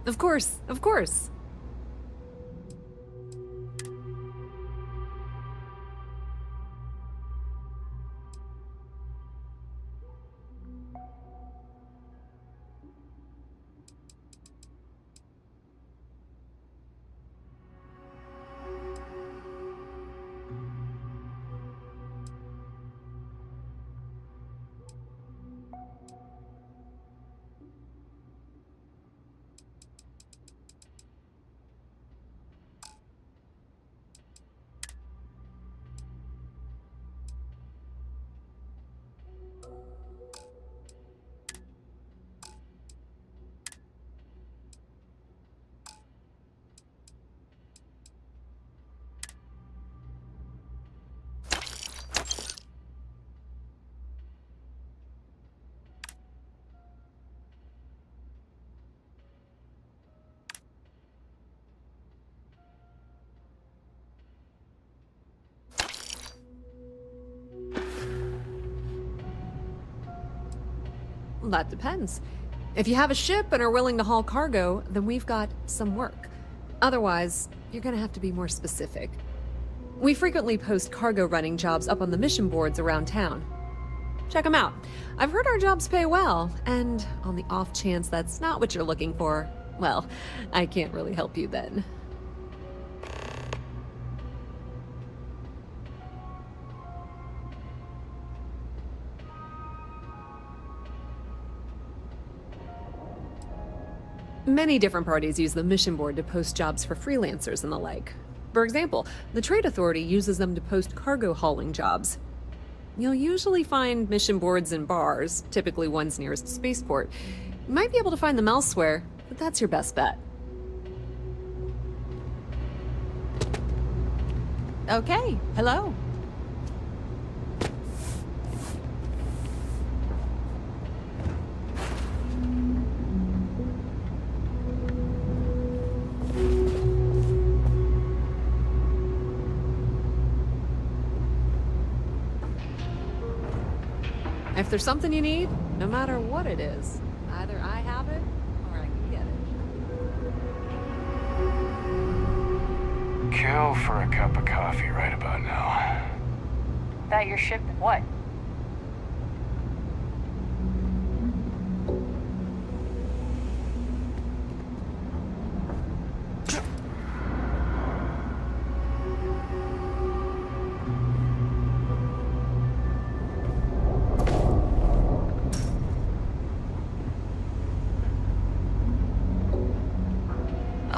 Of course, of course. That depends. If you have a ship and are willing to haul cargo, then we've got some work. Otherwise, you're gonna have to be more specific. We frequently post cargo running jobs up on the mission boards around town. Check them out. I've heard our jobs pay well, and on the off chance that's not what you're looking for, well, I can't really help you then. Many different parties use the mission board to post jobs for freelancers and the like. For example, the Trade Authority uses them to post cargo hauling jobs. You'll usually find mission boards in bars, typically ones nearest the spaceport. You might be able to find them elsewhere, but that's your best bet. Okay, hello. If there's something you need, no matter what it is, either I have it or I can get it. Kill for a cup of coffee right about now. That your ship, what?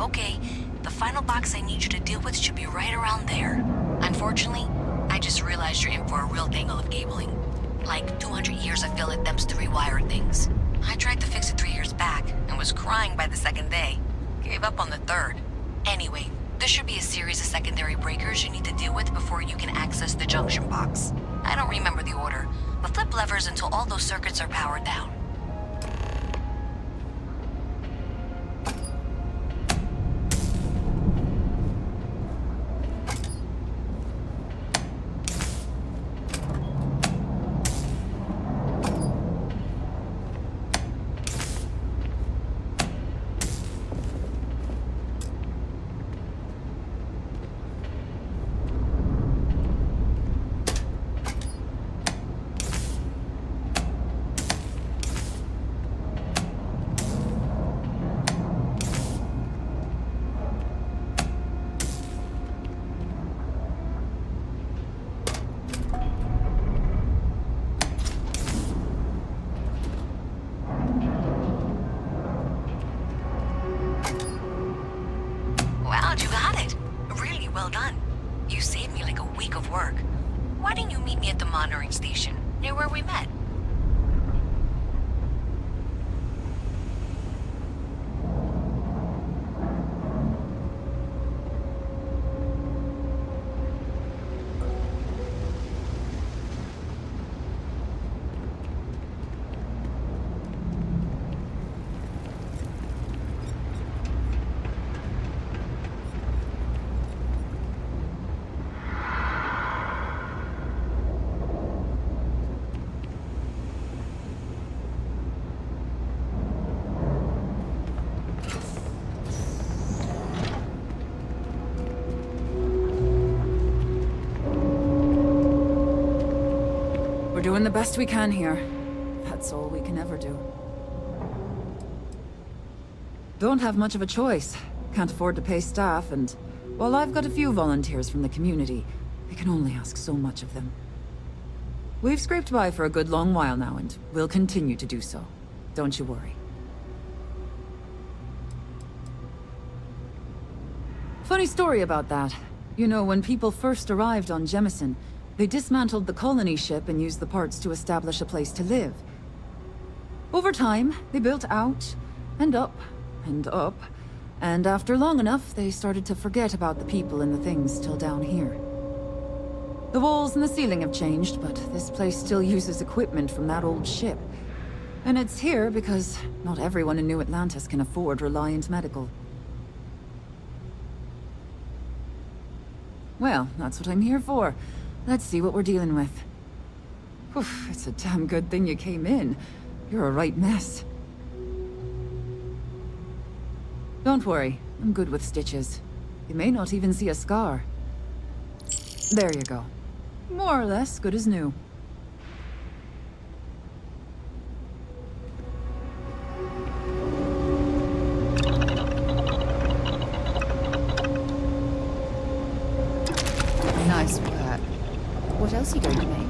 Okay, the final box I need you to deal with should be right around there. Unfortunately, I just realized you're in for a real tangle of cabling. Like 200 years of fill attempts to rewire things. I tried to fix it 3 years back and was crying by the second day. Gave up on the third. Anyway, there should be a series of secondary breakers you need to deal with before you can access the junction box. I don't remember the order, but flip levers until all those circuits are powered down. Wow, you got it. Really well done. You saved me like a week of work. Why didn't you meet me at the monitoring station, near where we met? We're doing the best we can here. That's all we can ever do. Don't have much of a choice. Can't afford to pay staff, and while I've got a few volunteers from the community, I can only ask so much of them. We've scraped by for a good long while now, and we'll continue to do so. Don't you worry. Funny story about that. You know, when people first arrived on Jemison, they dismantled the colony ship and used the parts to establish a place to live. Over time, they built out, and up, and up, and after long enough, they started to forget about the people and the things still down here. The walls and the ceiling have changed, but this place still uses equipment from that old ship. And it's here because not everyone in New Atlantis can afford Reliant Medical. Well, that's what I'm here for. Let's see what we're dealing with. Whew, it's a damn good thing you came in. You're a right mess. Don't worry, I'm good with stitches. You may not even see a scar. There you go. More or less good as new. Nice work. What else are you going to make?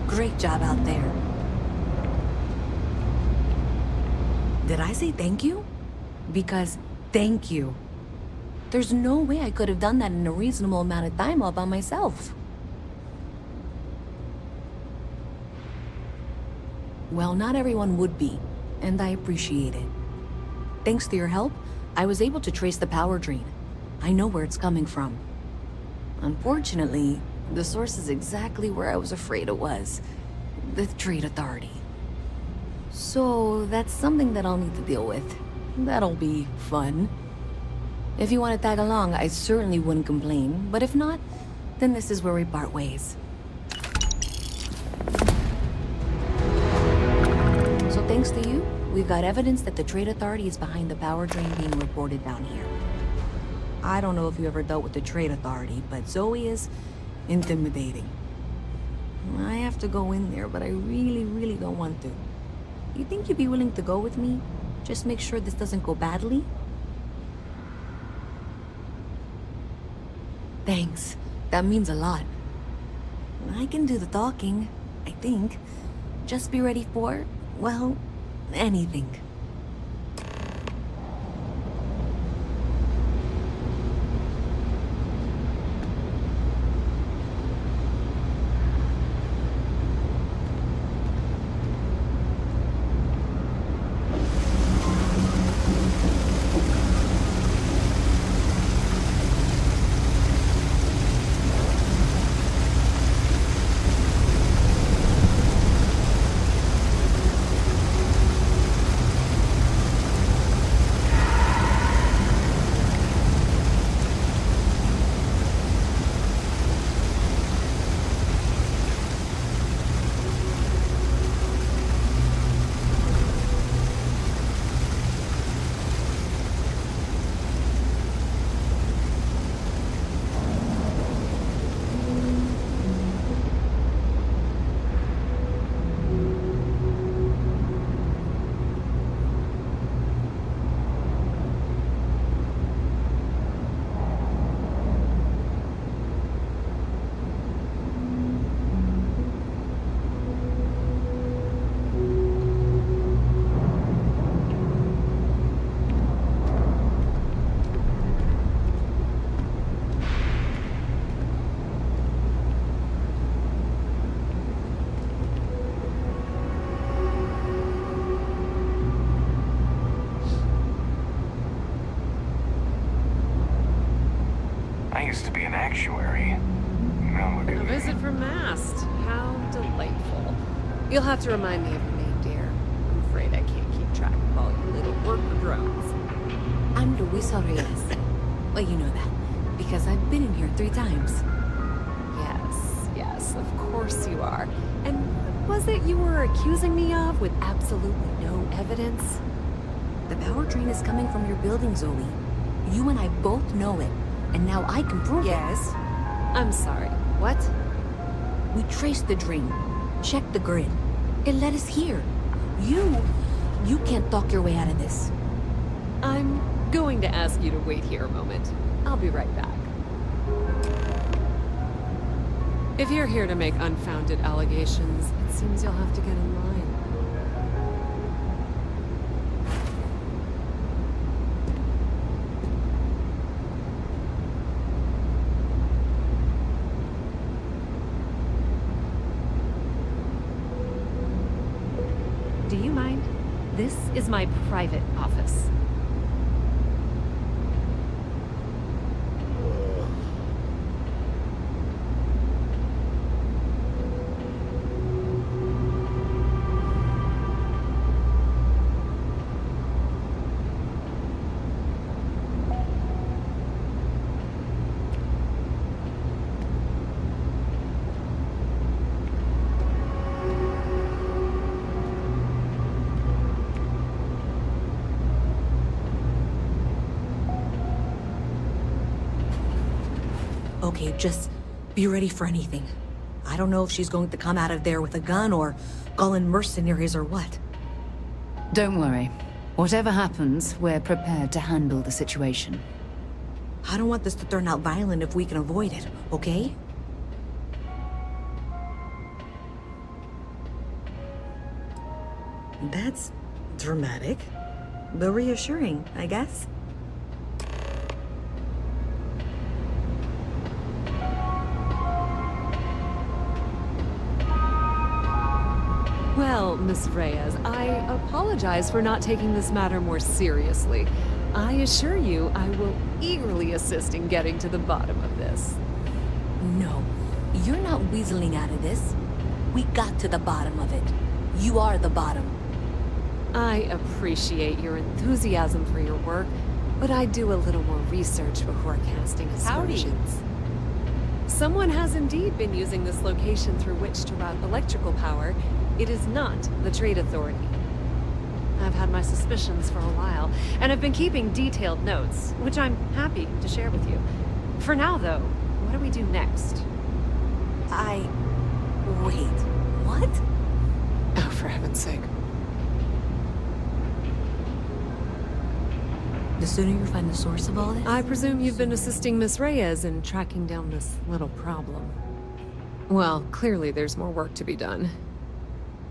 Great job out there. Did I say thank you? Because thank you. There's no way I could have done that in a reasonable amount of time all by myself. Well, not everyone would be, and I appreciate it. Thanks to your help, I was able to trace the power drain. I know where it's coming from. Unfortunately, the source is exactly where I was afraid it was. The Trade Authority. So that's something that I'll need to deal with. That'll be fun. If you want to tag along, I certainly wouldn't complain. But if not, then this is where we part ways. So thanks to you, we've got evidence that the Trade Authority is behind the power drain being reported down here. I don't know if you ever dealt with the Trade Authority, but Zoe is intimidating. I have to go in there, but I really don't want to. You think you'd be willing to go with me? Just make sure this doesn't go badly? Thanks. That means a lot. I can do the talking, I think. Just be ready for, well, anything. I used to be an actuary. Now look at A me. visit from Mast. How delightful. You'll have to remind me of your name, dear. I'm afraid I can't keep track of all you little worker drones. I'm Luisa Reyes. Well, you know that, because I've been in here 3 times. Yes, of course you are. And what was it you were accusing me of with absolutely no evidence? The power drain is coming from your building, Zoe. You and I both know it, and now I can prove it. Yes? I'm sorry, what? We traced the drain, checked the grid. It led us here. You can't talk your way out of this. I'm going to ask you to wait here a moment. I'll be right back. If you're here to make unfounded allegations, it seems you'll have to get in line. Do you mind? This is my private office. Okay, just be ready for anything. I don't know if she's going to come out of there with a gun or call in mercenaries or what. Don't worry. Whatever happens, we're prepared to handle the situation. I don't want this to turn out violent if we can avoid it, okay? That's dramatic, but reassuring, I guess. Well, Miss Reyes, I apologize for not taking this matter more seriously. I assure you I will eagerly assist in getting to the bottom of this. No, you're not weaseling out of this. We got to the bottom of it. You are the bottom. I appreciate your enthusiasm for your work, but I'd do a little more research before casting aspersions. Someone has indeed been using this location through which to route electrical power. It is not the Trade Authority. I've had my suspicions for a while, and have been keeping detailed notes, which I'm happy to share with you. For now, though, what do we do next? Wait, what? Oh, for heaven's sake. The sooner you find the source of all this... I presume you've been assisting Miss Reyes in tracking down this little problem. Well, clearly there's more work to be done.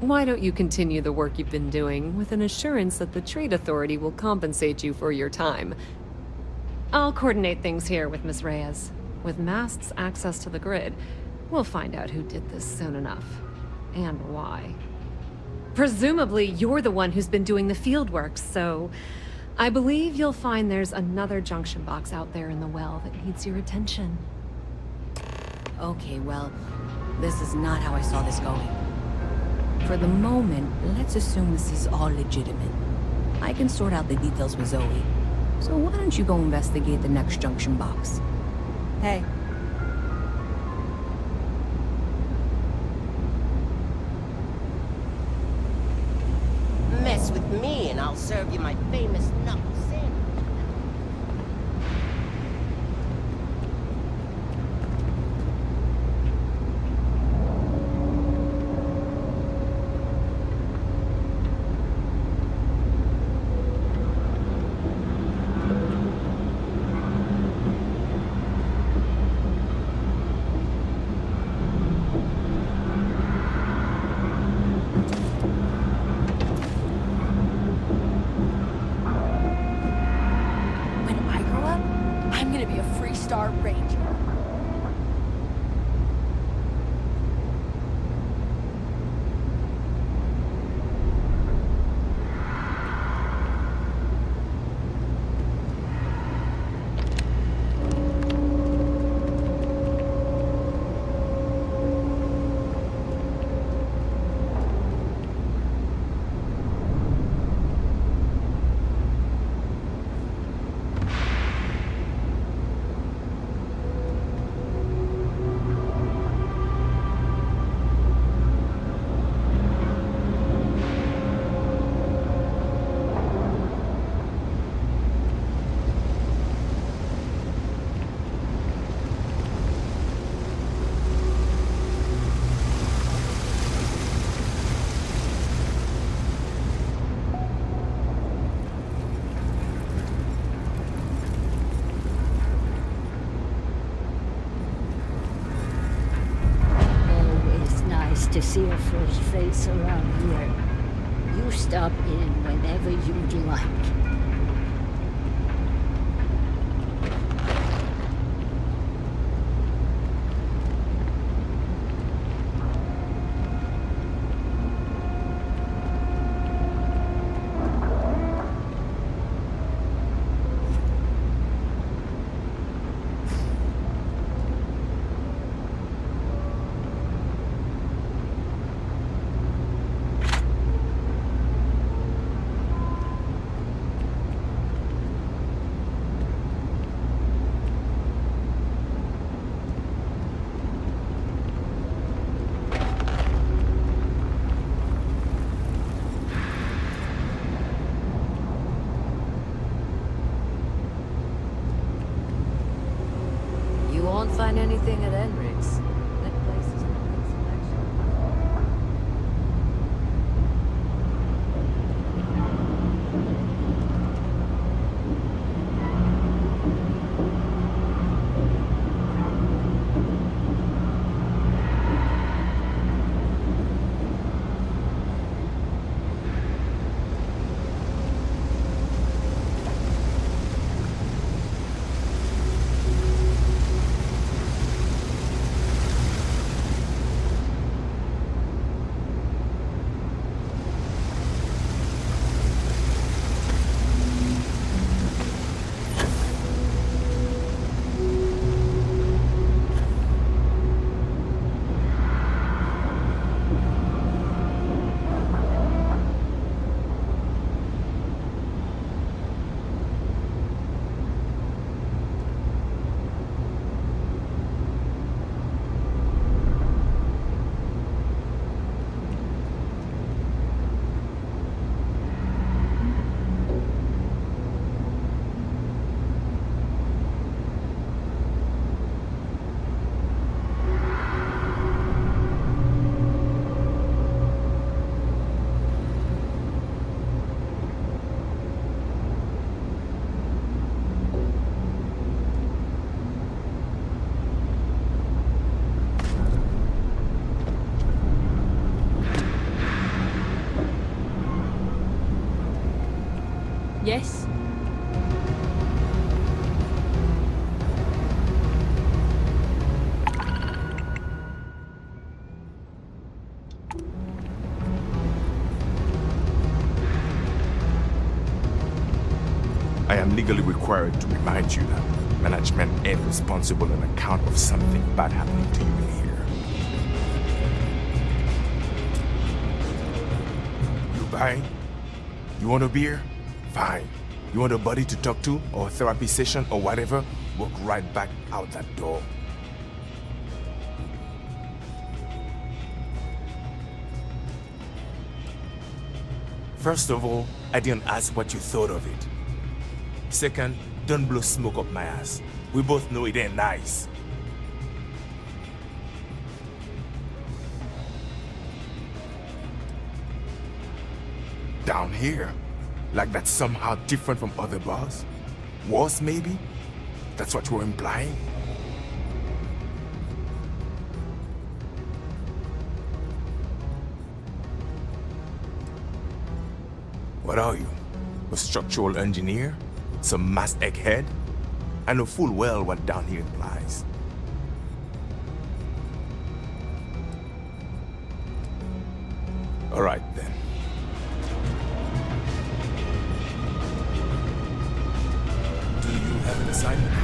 Why don't you continue the work you've been doing with an assurance that the Trade Authority will compensate you for your time? I'll coordinate things here with Miss Reyes. With Mast's access to the grid, we'll find out who did this soon enough. And why. Presumably, you're the one who's been doing the field work, so... I believe you'll find there's another junction box out there in the well that needs your attention. Okay, well, this is not how I saw this going. For the moment, let's assume this is all legitimate. I can sort out the details with Zoe. So why don't you go investigate the next junction box? Hey. Mess with me and I'll serve you my famous knuckle sandwich. Star Ranger. To see a fresh face around here. You stop in whenever you'd like. Yes? I am legally required to remind you that management ain't responsible on account of something bad happening to you in here. You buying? You want a beer? Fine. You want a buddy to talk to, or a therapy session, or whatever? Walk right back out that door. First of all, I didn't ask what you thought of it. Second, don't blow smoke up my ass. We both know it ain't nice. Down here? Like that's somehow different from other bars? Worse, maybe? That's what you're implying? What are you? A structural engineer? Some mass egghead? I know full well what down here implies. All right, then. Do you have an assignment?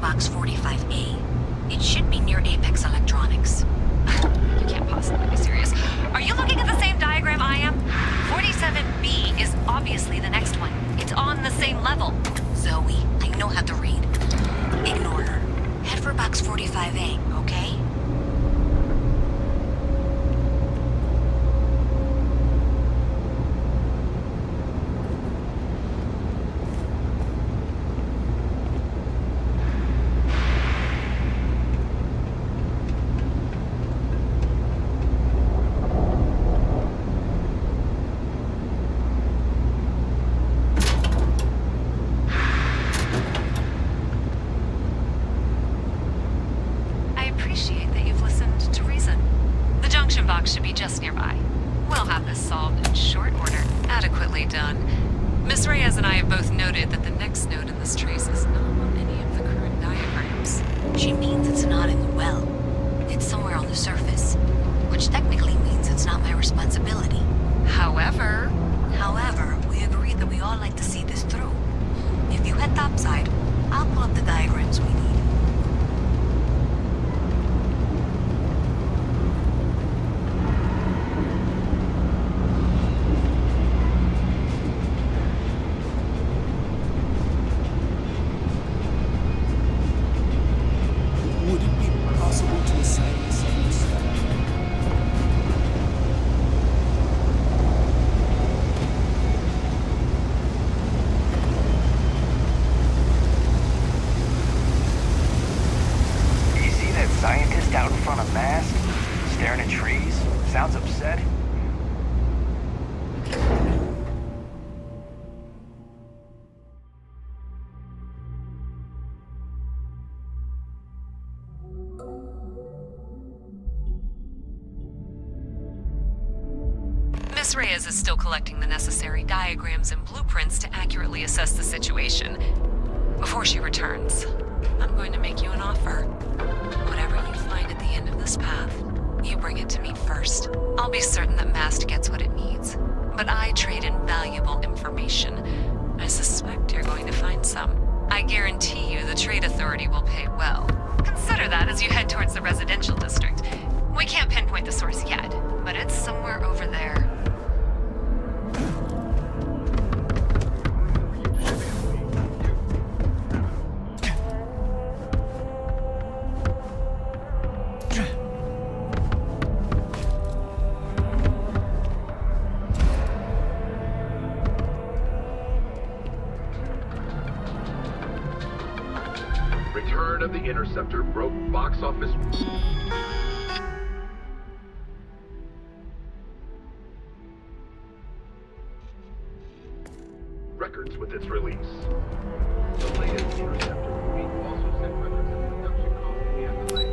box 45A. It should be near Apex Electronics. You can't possibly be serious. Are you looking at the same diagram I am? 47B is obviously the next one. It's on the same level. Zoe, I know how to read. Ignore her. Head for box 45A, okay? Should be just nearby. We'll have this solved in short order. Adequately done. Miss Reyes and I have both noted that the next node in this trace is not on any of the current diagrams. She means it's not in the well. It's somewhere on the surface. Which technically means it's not my responsibility. However, we agreed that we all like to see this through. If you head topside, I'll pull up the diagrams we need. Would it be possible to assign this on this side? You see that scientist out in front of mast? Staring at trees? Sounds upset. Miss Reyes is still collecting the necessary diagrams and blueprints to accurately assess the situation. Before she returns, I'm going to make you an offer. Whatever you find at the end of this path, you bring it to me first. I'll be certain that Mast gets what it needs. But I trade in valuable information. I suspect you're going to find some. I guarantee you the Trade Authority will pay well. Consider that as you head towards the residential district. We can't pinpoint the source yet, but it's somewhere over there. Return of the Interceptor broke box office. Records with its release. The latest Interceptor movie also set records in production cost and delay.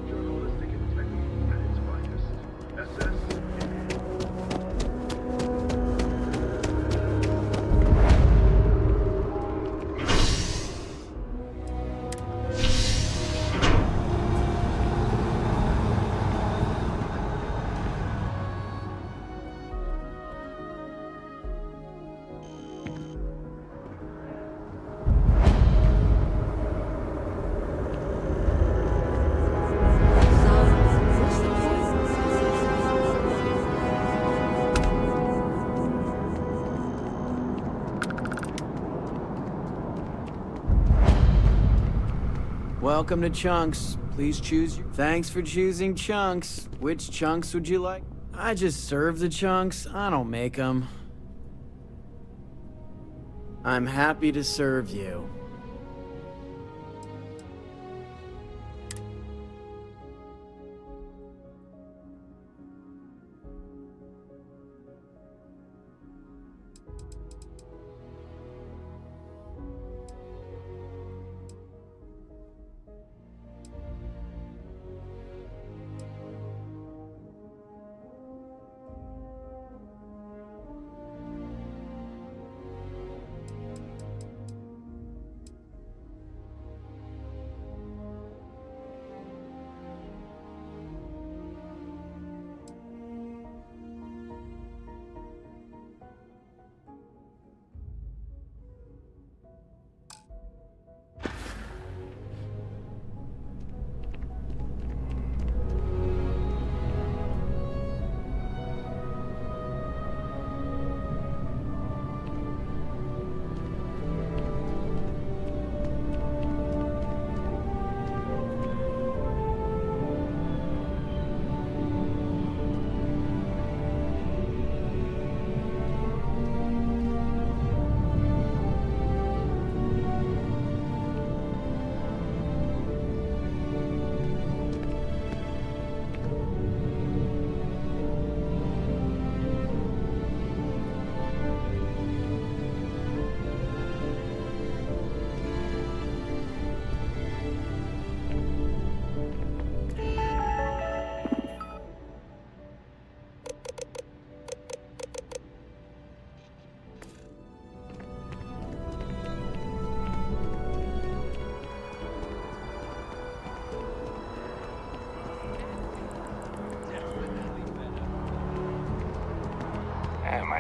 Journalistic integrity at its finest. SS. Welcome to Chunks. Please choose your... Thanks for choosing Chunks. Which chunks would you like? I just serve the chunks. I don't make them. I'm happy to serve you.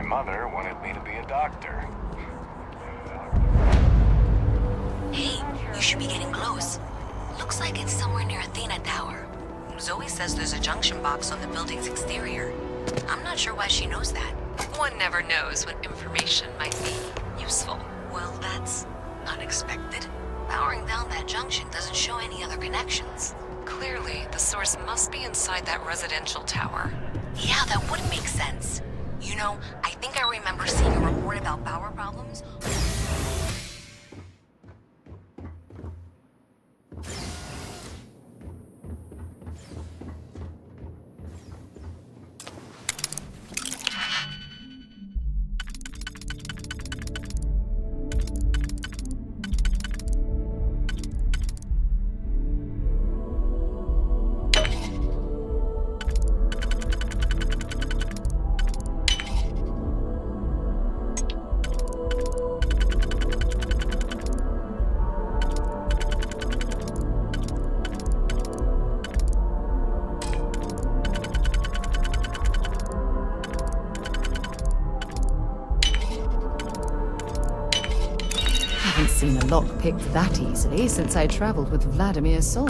mother wanted me to be a doctor. Hey, you should be getting close. Looks like it's somewhere near Athena Tower. Zoe says there's a junction box on the building's exterior. I'm not sure why she knows that. One never knows when information might be useful. Well, that's unexpected. Powering down that junction doesn't show any other connections. Clearly, the source must be inside that residential tower. Yeah, that would make sense. You know, I think I remember seeing a report about power problems. Haven't seen a lock picked that easily since I traveled with Vladimir's soul.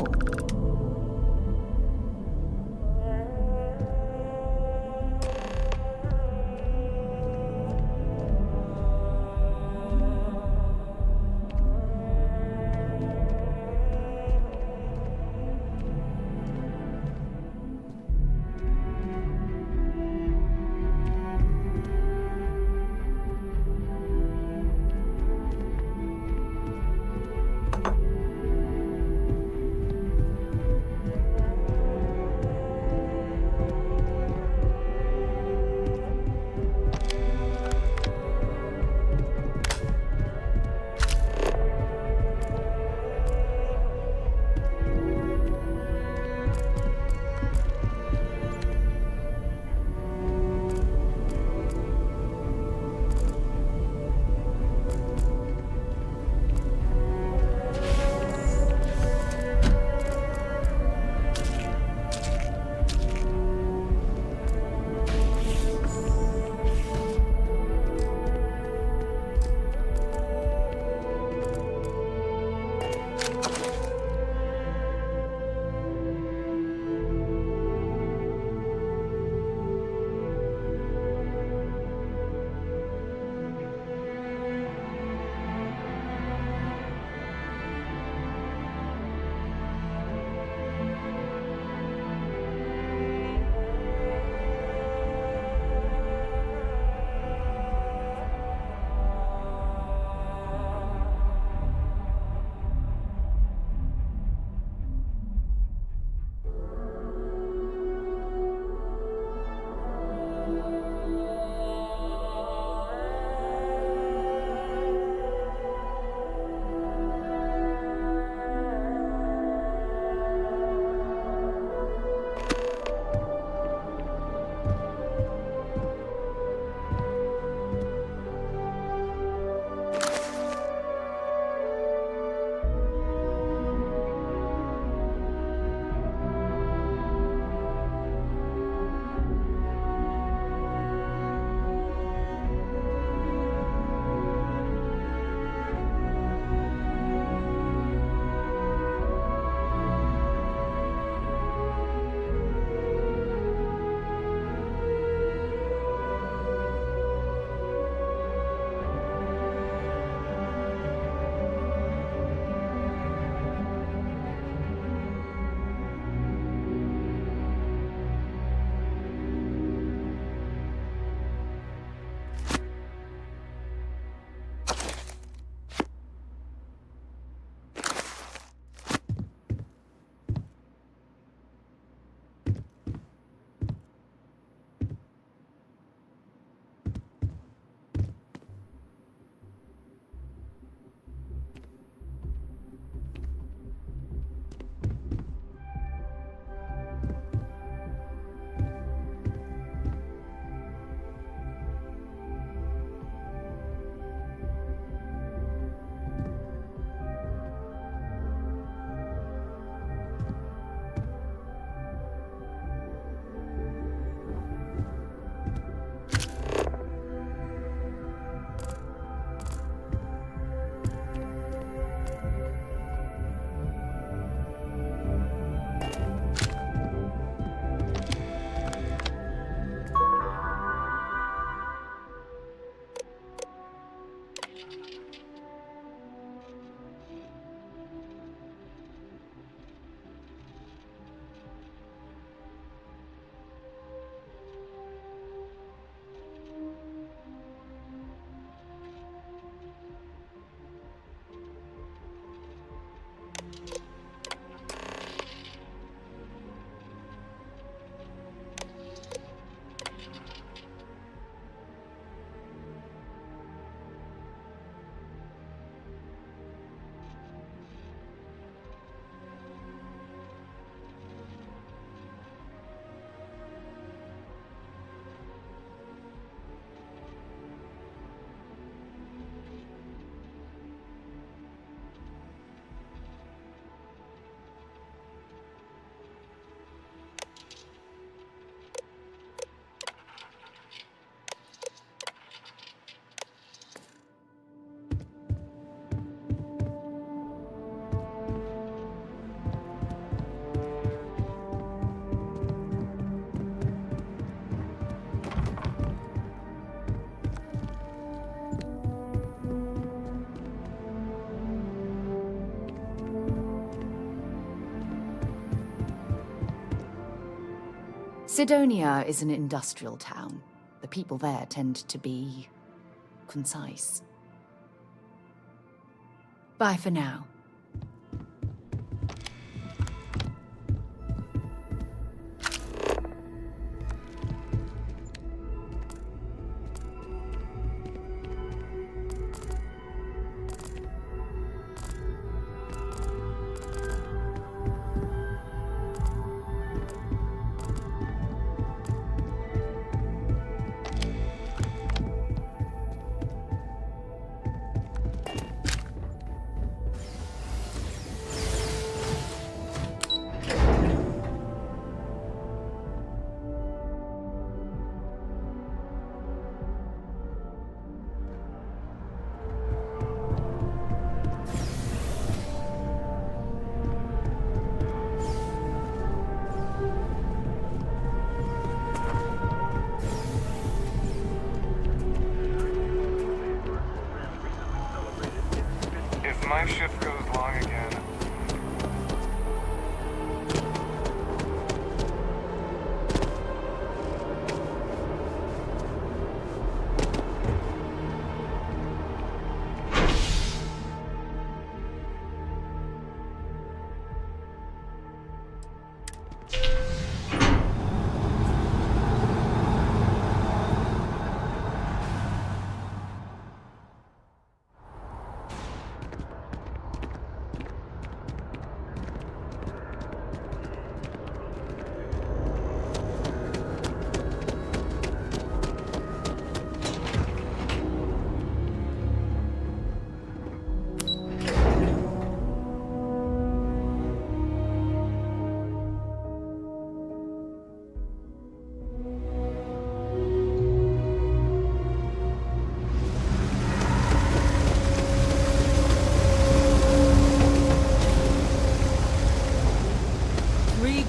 Sidonia is an industrial town. The people there tend to be concise. Bye for now. If my shift goes long again,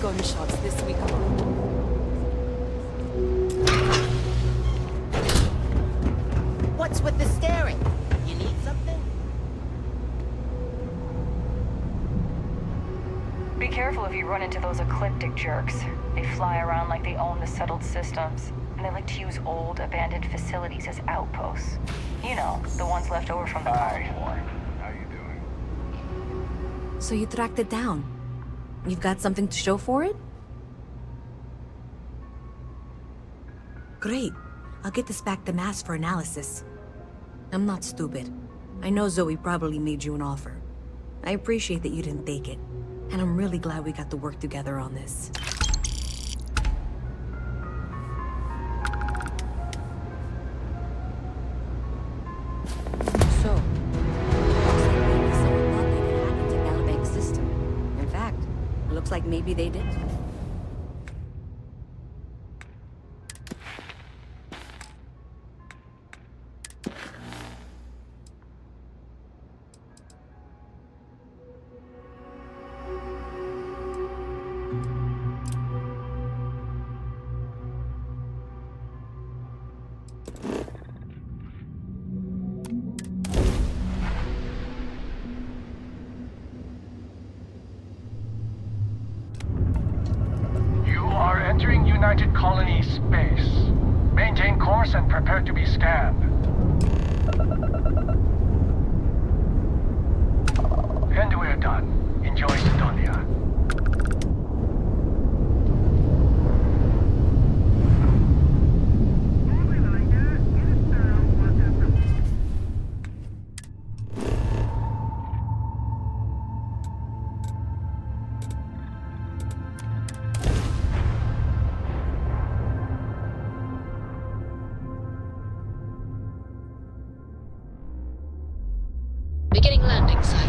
gunshots this week alone. What's with the staring? You need something? Be careful if you run into those ecliptic jerks. They fly around like they own the settled systems, and they like to use old, abandoned facilities as outposts. You know, the ones left over from the Cold War. how you doing? So you tracked it down. You've got something to show for it? Great. I'll get this back to Mass for analysis. I'm not stupid. I know Zoe probably made you an offer. I appreciate that you didn't take it. And I'm really glad we got to work together on this. So, looks like maybe someone thought they could hack into Galabank's system. In fact, it looks like maybe they did. Entering United Colony space. Maintain course and prepare to be scanned. And we're done. Enjoy Sidonia. Beginning landing cycle.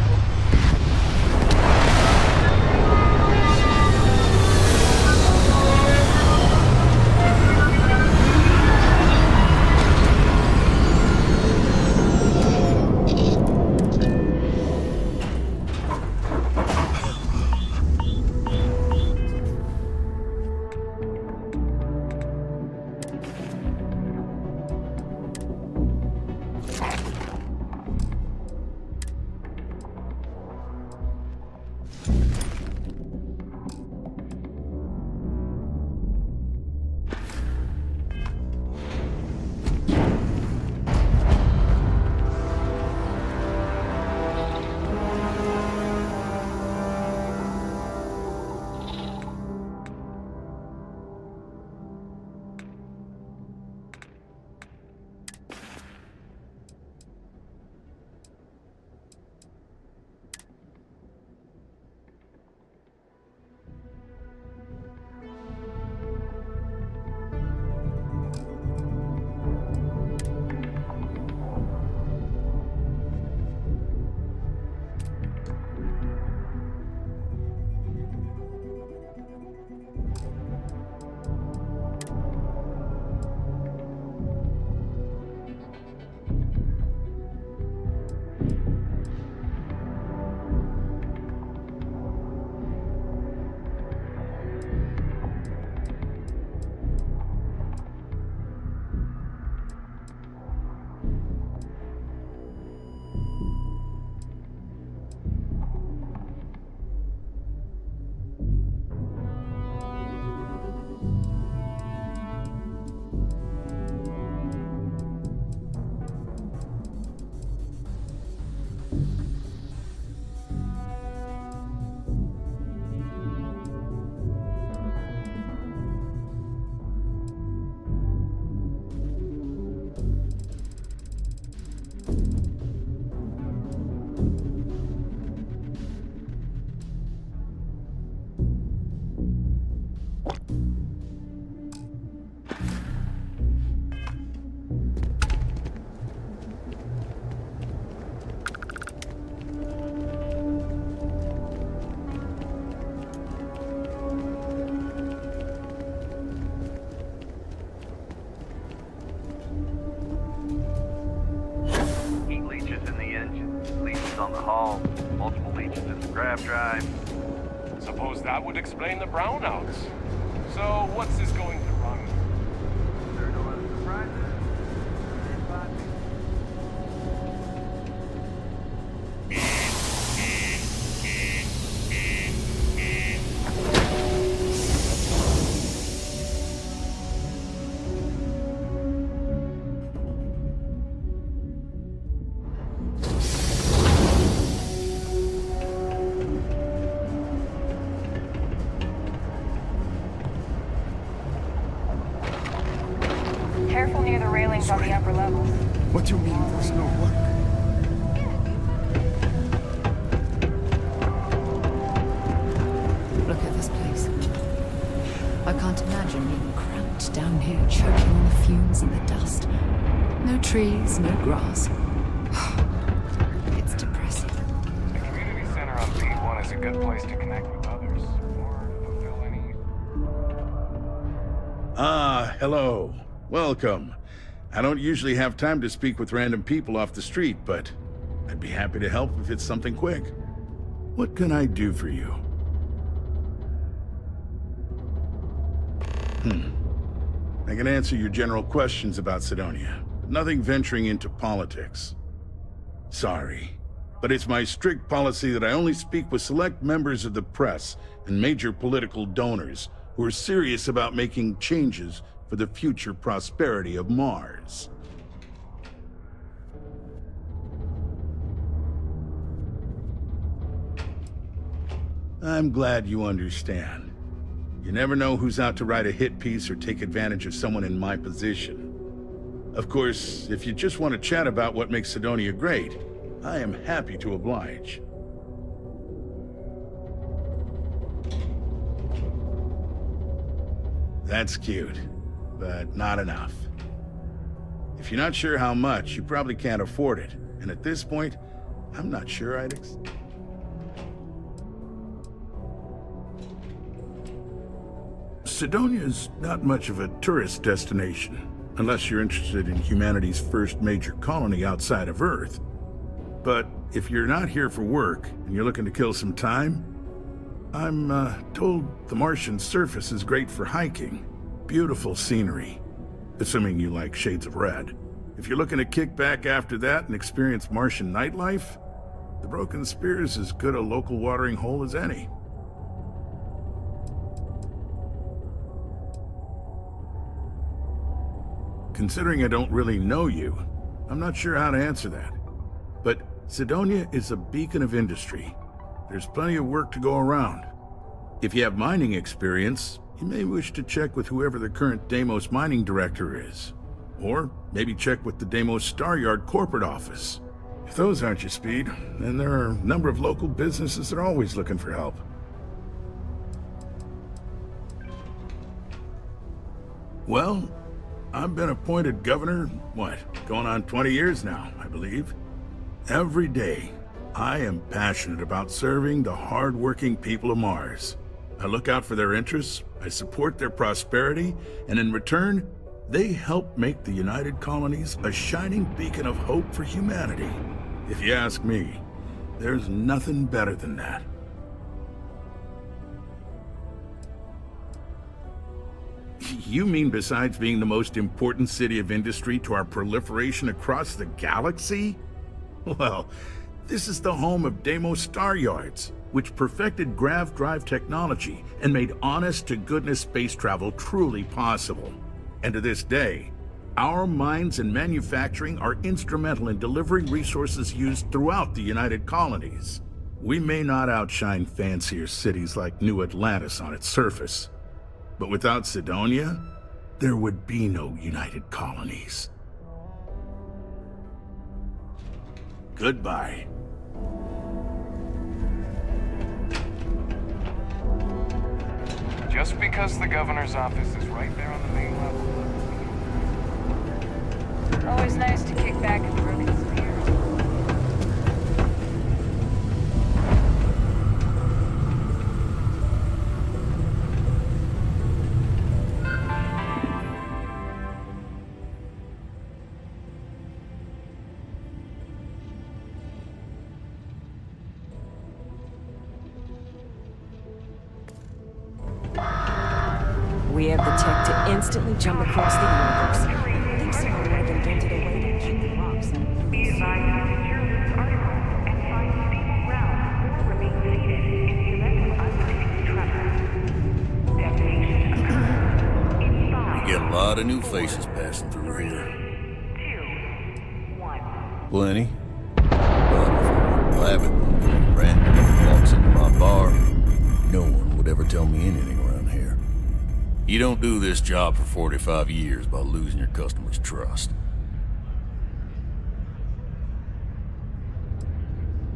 Grav drive. Suppose that would explain the brownouts. So, what's this going to run? There are no other surprises. Careful near the railings on the upper levels. What do you mean there's no work? Look at this place. I can't imagine being cramped down here, choking on the fumes and the dust. No trees, no grass. It's depressing. The community center on B1 is a good place to connect with others, or to fulfill any... Ah, hello. Welcome. I don't usually have time to speak with random people off the street, but I'd be happy to help if it's something quick. What can I do for you? I can answer your general questions about Cydonia, but nothing venturing into politics. Sorry, but it's my strict policy that I only speak with select members of the press and major political donors who are serious about making changes for the future prosperity of Mars. I'm glad you understand. You never know who's out to write a hit piece or take advantage of someone in my position. Of course, if you just want to chat about what makes Cydonia great, I am happy to oblige. That's cute, but not enough. If you're not sure how much, you probably can't afford it. And at this point, I'm not sure I'd Cydonia's not much of a tourist destination, unless you're interested in humanity's first major colony outside of Earth. But if you're not here for work, and you're looking to kill some time, I'm told the Martian surface is great for hiking. Beautiful scenery, assuming you like shades of red. If you're looking to kick back after that and experience Martian nightlife, the Broken Spear is as good a local watering hole as any. Considering I don't really know you, I'm not sure how to answer that. But Cydonia is a beacon of industry. There's plenty of work to go around. If you have mining experience, you may wish to check with whoever the current Deimos mining director is. Or maybe check with the Deimos Star Yard corporate office. If those aren't your speed, then there are a number of local businesses that are always looking for help. Well, I've been appointed governor, going on 20 years now, I believe. Every day, I am passionate about serving the hard-working people of Mars. I look out for their interests, I support their prosperity, and in return, they help make the United Colonies a shining beacon of hope for humanity. If you ask me, there's nothing better than that. You mean besides being the most important city of industry to our proliferation across the galaxy? Well, this is the home of Deimos Star Yards, which perfected grav drive technology and made honest-to-goodness space travel truly possible. And to this day, our mines and manufacturing are instrumental in delivering resources used throughout the United Colonies. We may not outshine fancier cities like New Atlantis on its surface, but without Cydonia, there would be no United Colonies. Goodbye. Just because the governor's office is right there on the main level. Always nice to kick back at the Broken Spear. We have the tech to instantly jump across the universe. I think someone might have invented a way to keep the rocks in place. You get a lot of new faces passing through here. Plenty. But if a rabbit randomly walks into my bar, no one would ever tell me anything around here. You don't do this job for 45 years by losing your customers' trust.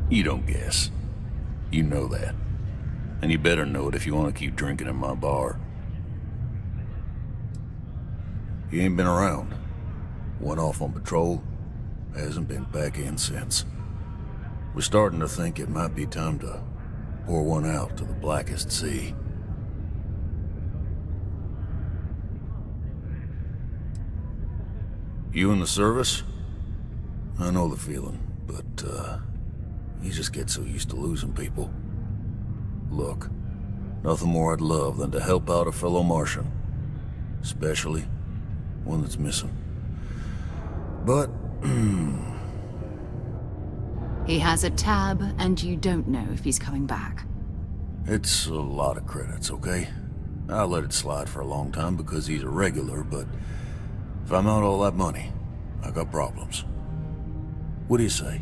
You don't guess. You know that. And you better know it if you want to keep drinking in my bar. He ain't been around. Went off on patrol. Hasn't been back in since. We're starting to think it might be time to pour one out to the blackest sea. You in the service? I know the feeling, but, you just get so used to losing people. Look, nothing more I'd love than to help out a fellow Martian. Especially one that's missing. But, He has a tab, and you don't know if he's coming back. it's a lot of credits, okay? I let it slide for a long time because he's a regular, but if I'm out all that money, I got problems. What do you say?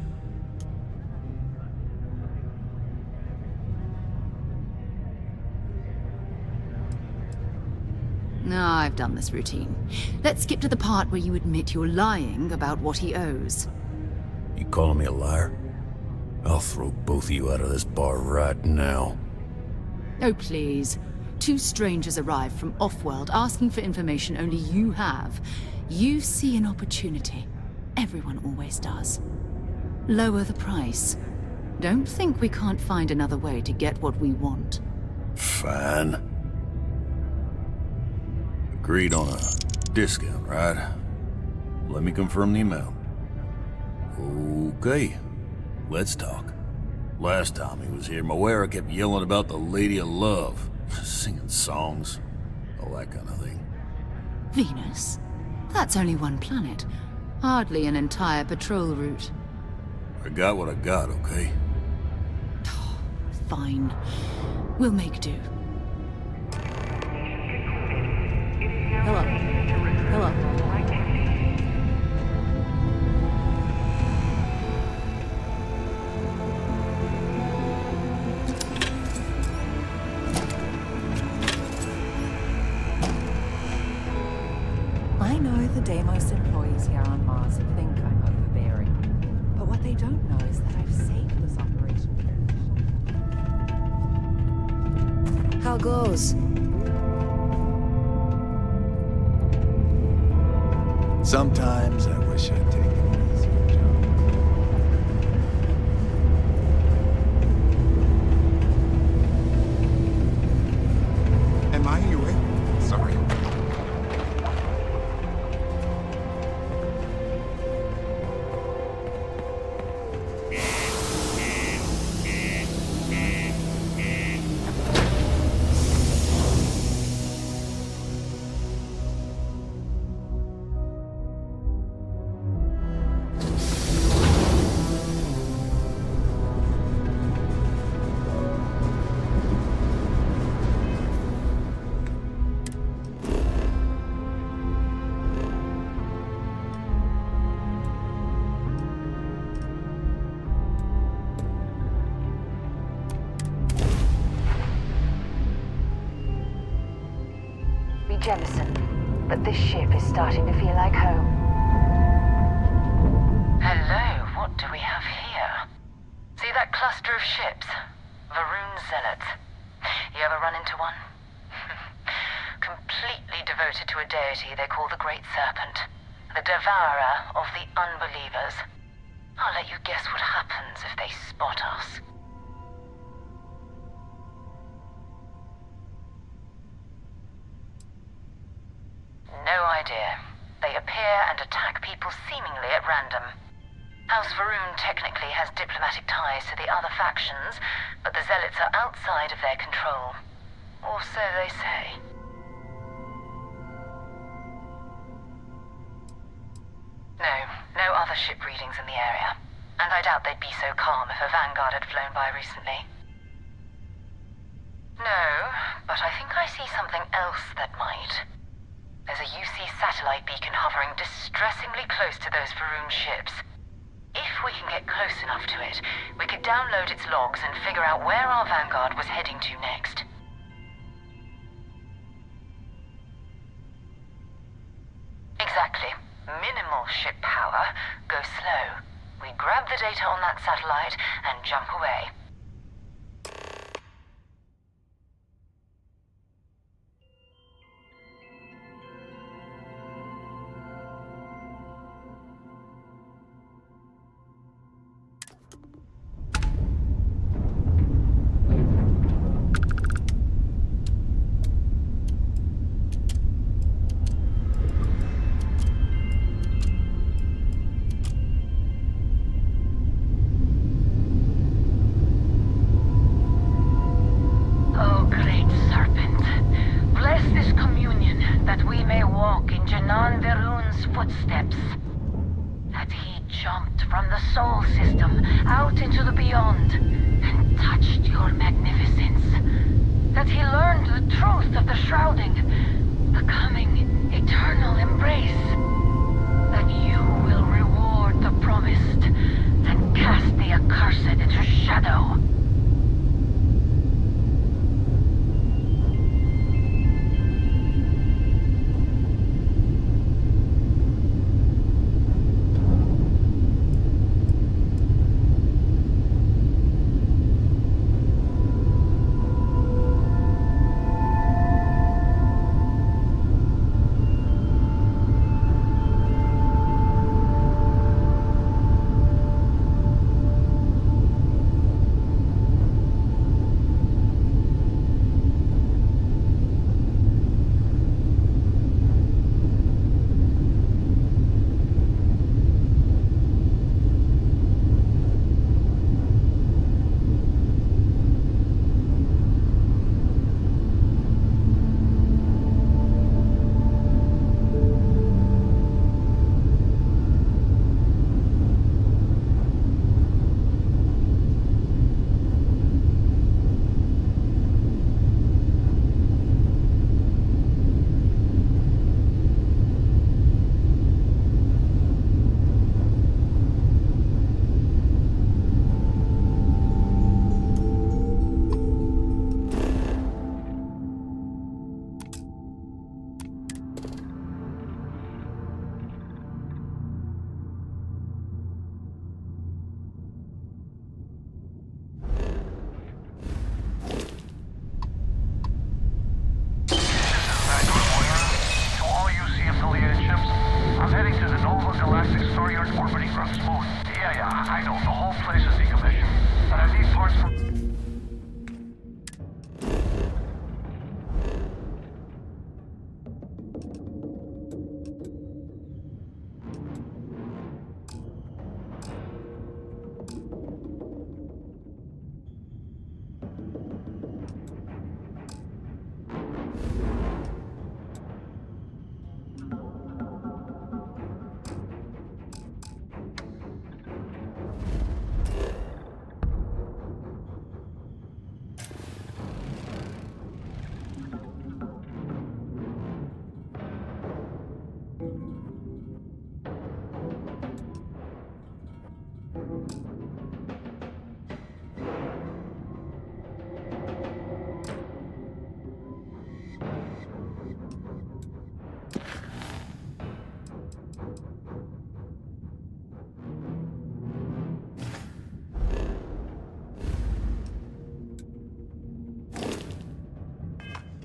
No, I've done this routine. Let's skip to the part where you admit you're lying about what he owes. You calling me a liar? I'll throw both of you out of this bar right now. Oh, please. Two strangers arrive from off-world asking for information only you have. You see an opportunity. Everyone always does. Lower the price. Don't think we can't find another way to get what we want. Fine. Agreed on a discount, right? Let me confirm the amount. Okay, let's talk. Last time he was here, Moira kept yelling about the Lady of Love, singing songs, all that kind of thing. Venus? That's only one planet. Hardly an entire patrol route. I got what I got, okay? Fine. We'll make do. Hello. Hello. I know the Deimos employees here on Mars think I'm overbearing, but what they don't know is that I've saved this operation. How goes? Sometimes I wish I'd taken an easier job. Am I in your way? Sorry. Jemison, but this ship is starting to feel like home. Hello, what do we have here? See that cluster of ships? Varun Zealots. You ever run into one? Completely devoted to a deity they call the Great Serpent, the devourer of the unbelievers. I'll let you guess what happens if they spot us. No idea. They appear and attack people seemingly at random. House Varun technically has diplomatic ties to the other factions, but the Zealots are outside of their control. Or so they say. other ship readings in the area, and I doubt they'd be so calm if a Vanguard had flown by recently. No, but I think I see something else that might. There's a UC satellite beacon hovering distressingly close to those Faroon ships. If we can get close enough to it, we could download its logs and figure out where our Vanguard was heading to next. Exactly. Minimal ship power. Go slow. We grab the data on that satellite and jump away. Footsteps. That he jumped from the Soul System out into the beyond and touched your magnificence. That he learned the truth of the shrouding, the coming eternal embrace. That you will reward the promised and cast the accursed into shadow.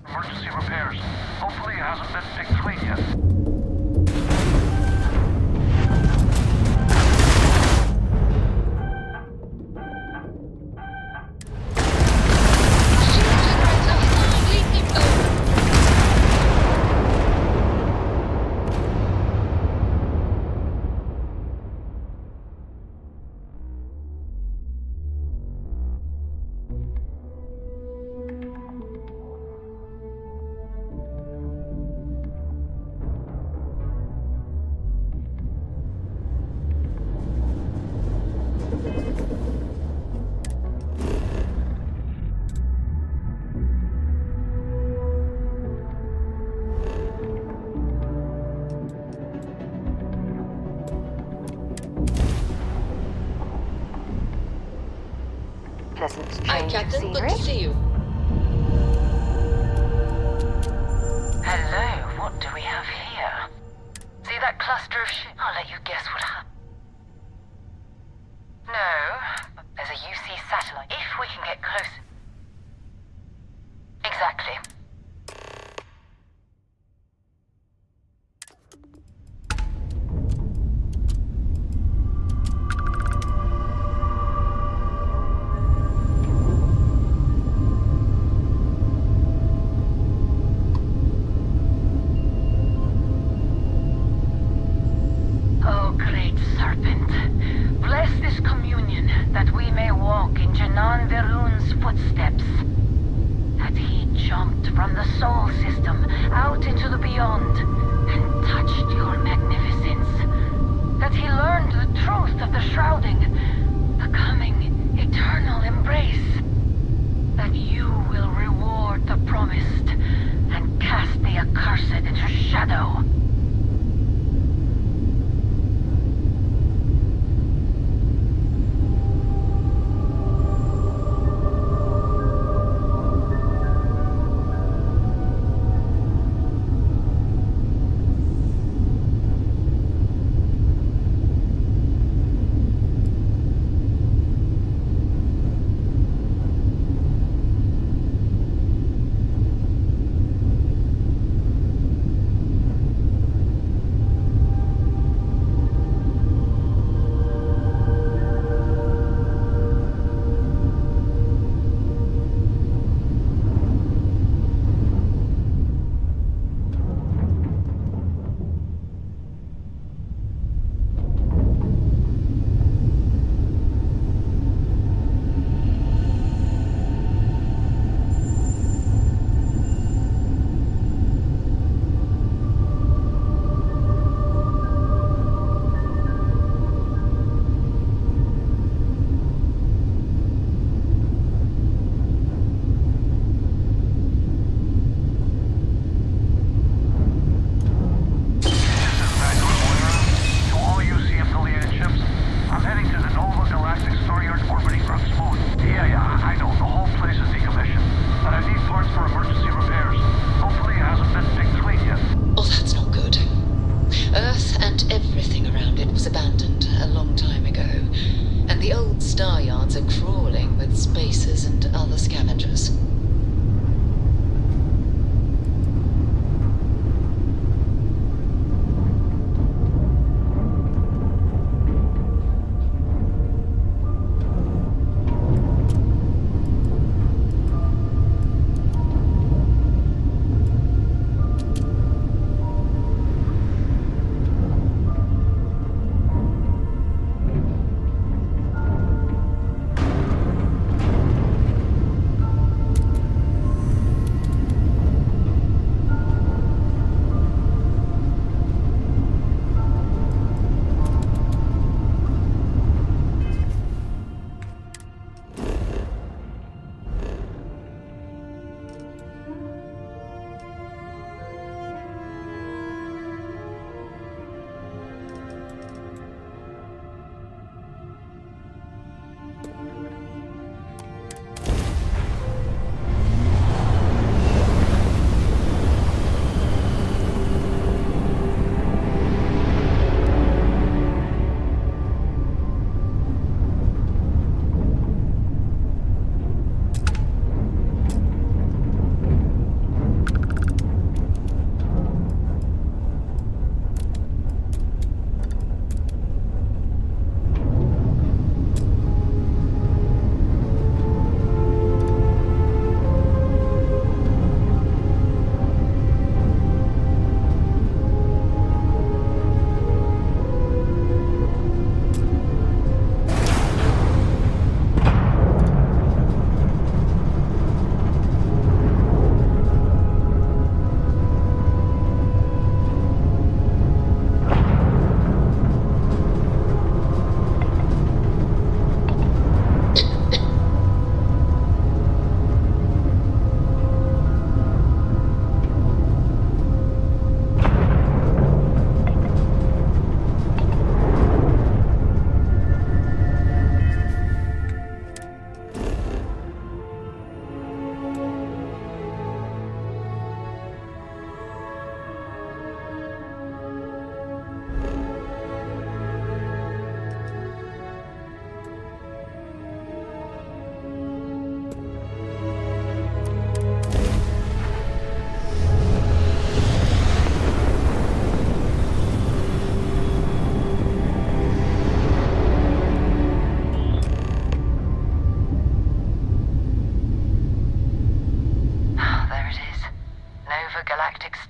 Emergency repairs. Hopefully it hasn't been picked clean yet. Hi, Captain. Good to see you. Hello, what do we have here? See that cluster of shit? I'll let you guess what happened. No, there's a UC satellite. If we can get close. Exactly. Oh, great serpent, bless this communion that we may walk in Janan Verun's footsteps. That he jumped from the soul system out into the beyond and touched your magnificence. That he learned the truth of the shrouding, the coming eternal embrace. That you will reward the promised and cast the accursed into shadow.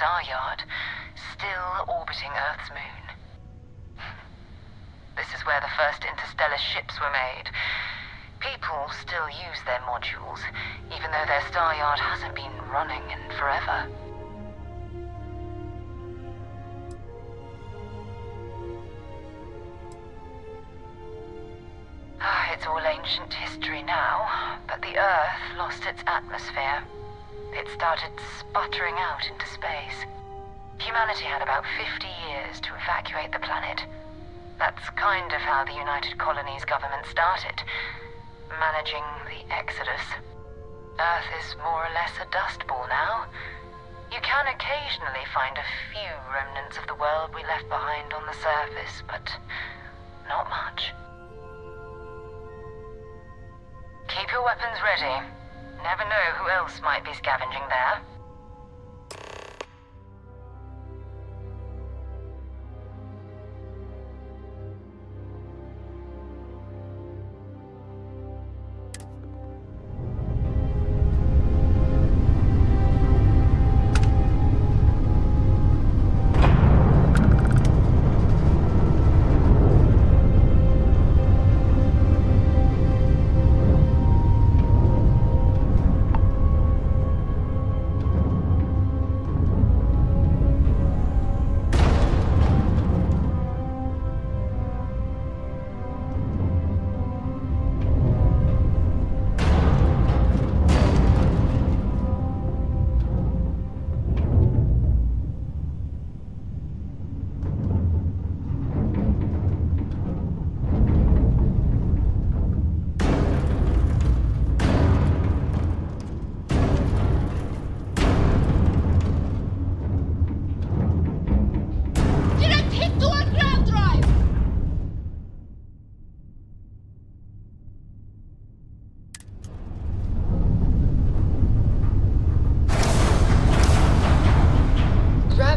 Star Yard, still orbiting Earth's moon. This is where the first interstellar ships were made. People still use their modules, even though their Star Yard hasn't been running in forever. It's all ancient history now, but the Earth lost its atmosphere. It started sputtering out into space. Humanity had about 50 years to evacuate the planet. That's kind of how the United Colonies government started, managing the exodus. Earth is more or less a dust ball now. You can occasionally find a few remnants of the world we left behind on the surface, but not much. Keep your weapons ready. Never know who else might be scavenging there.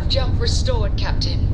Jump restored, Captain.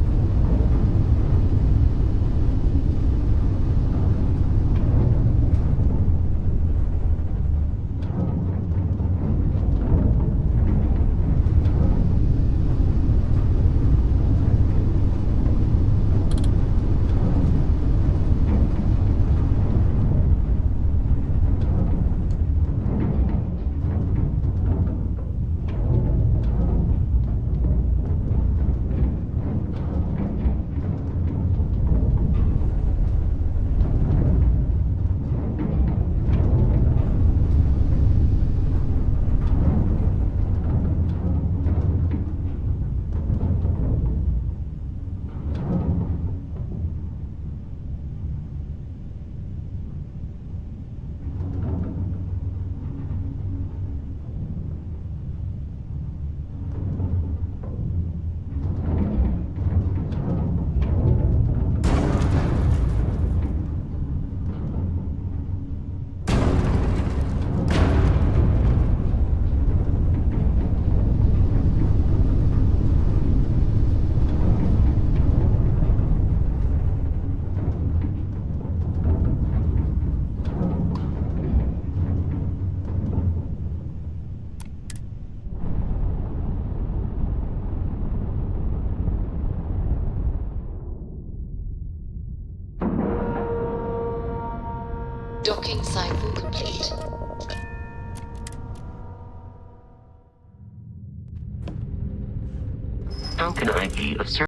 Docking cycle complete. How can I be of service?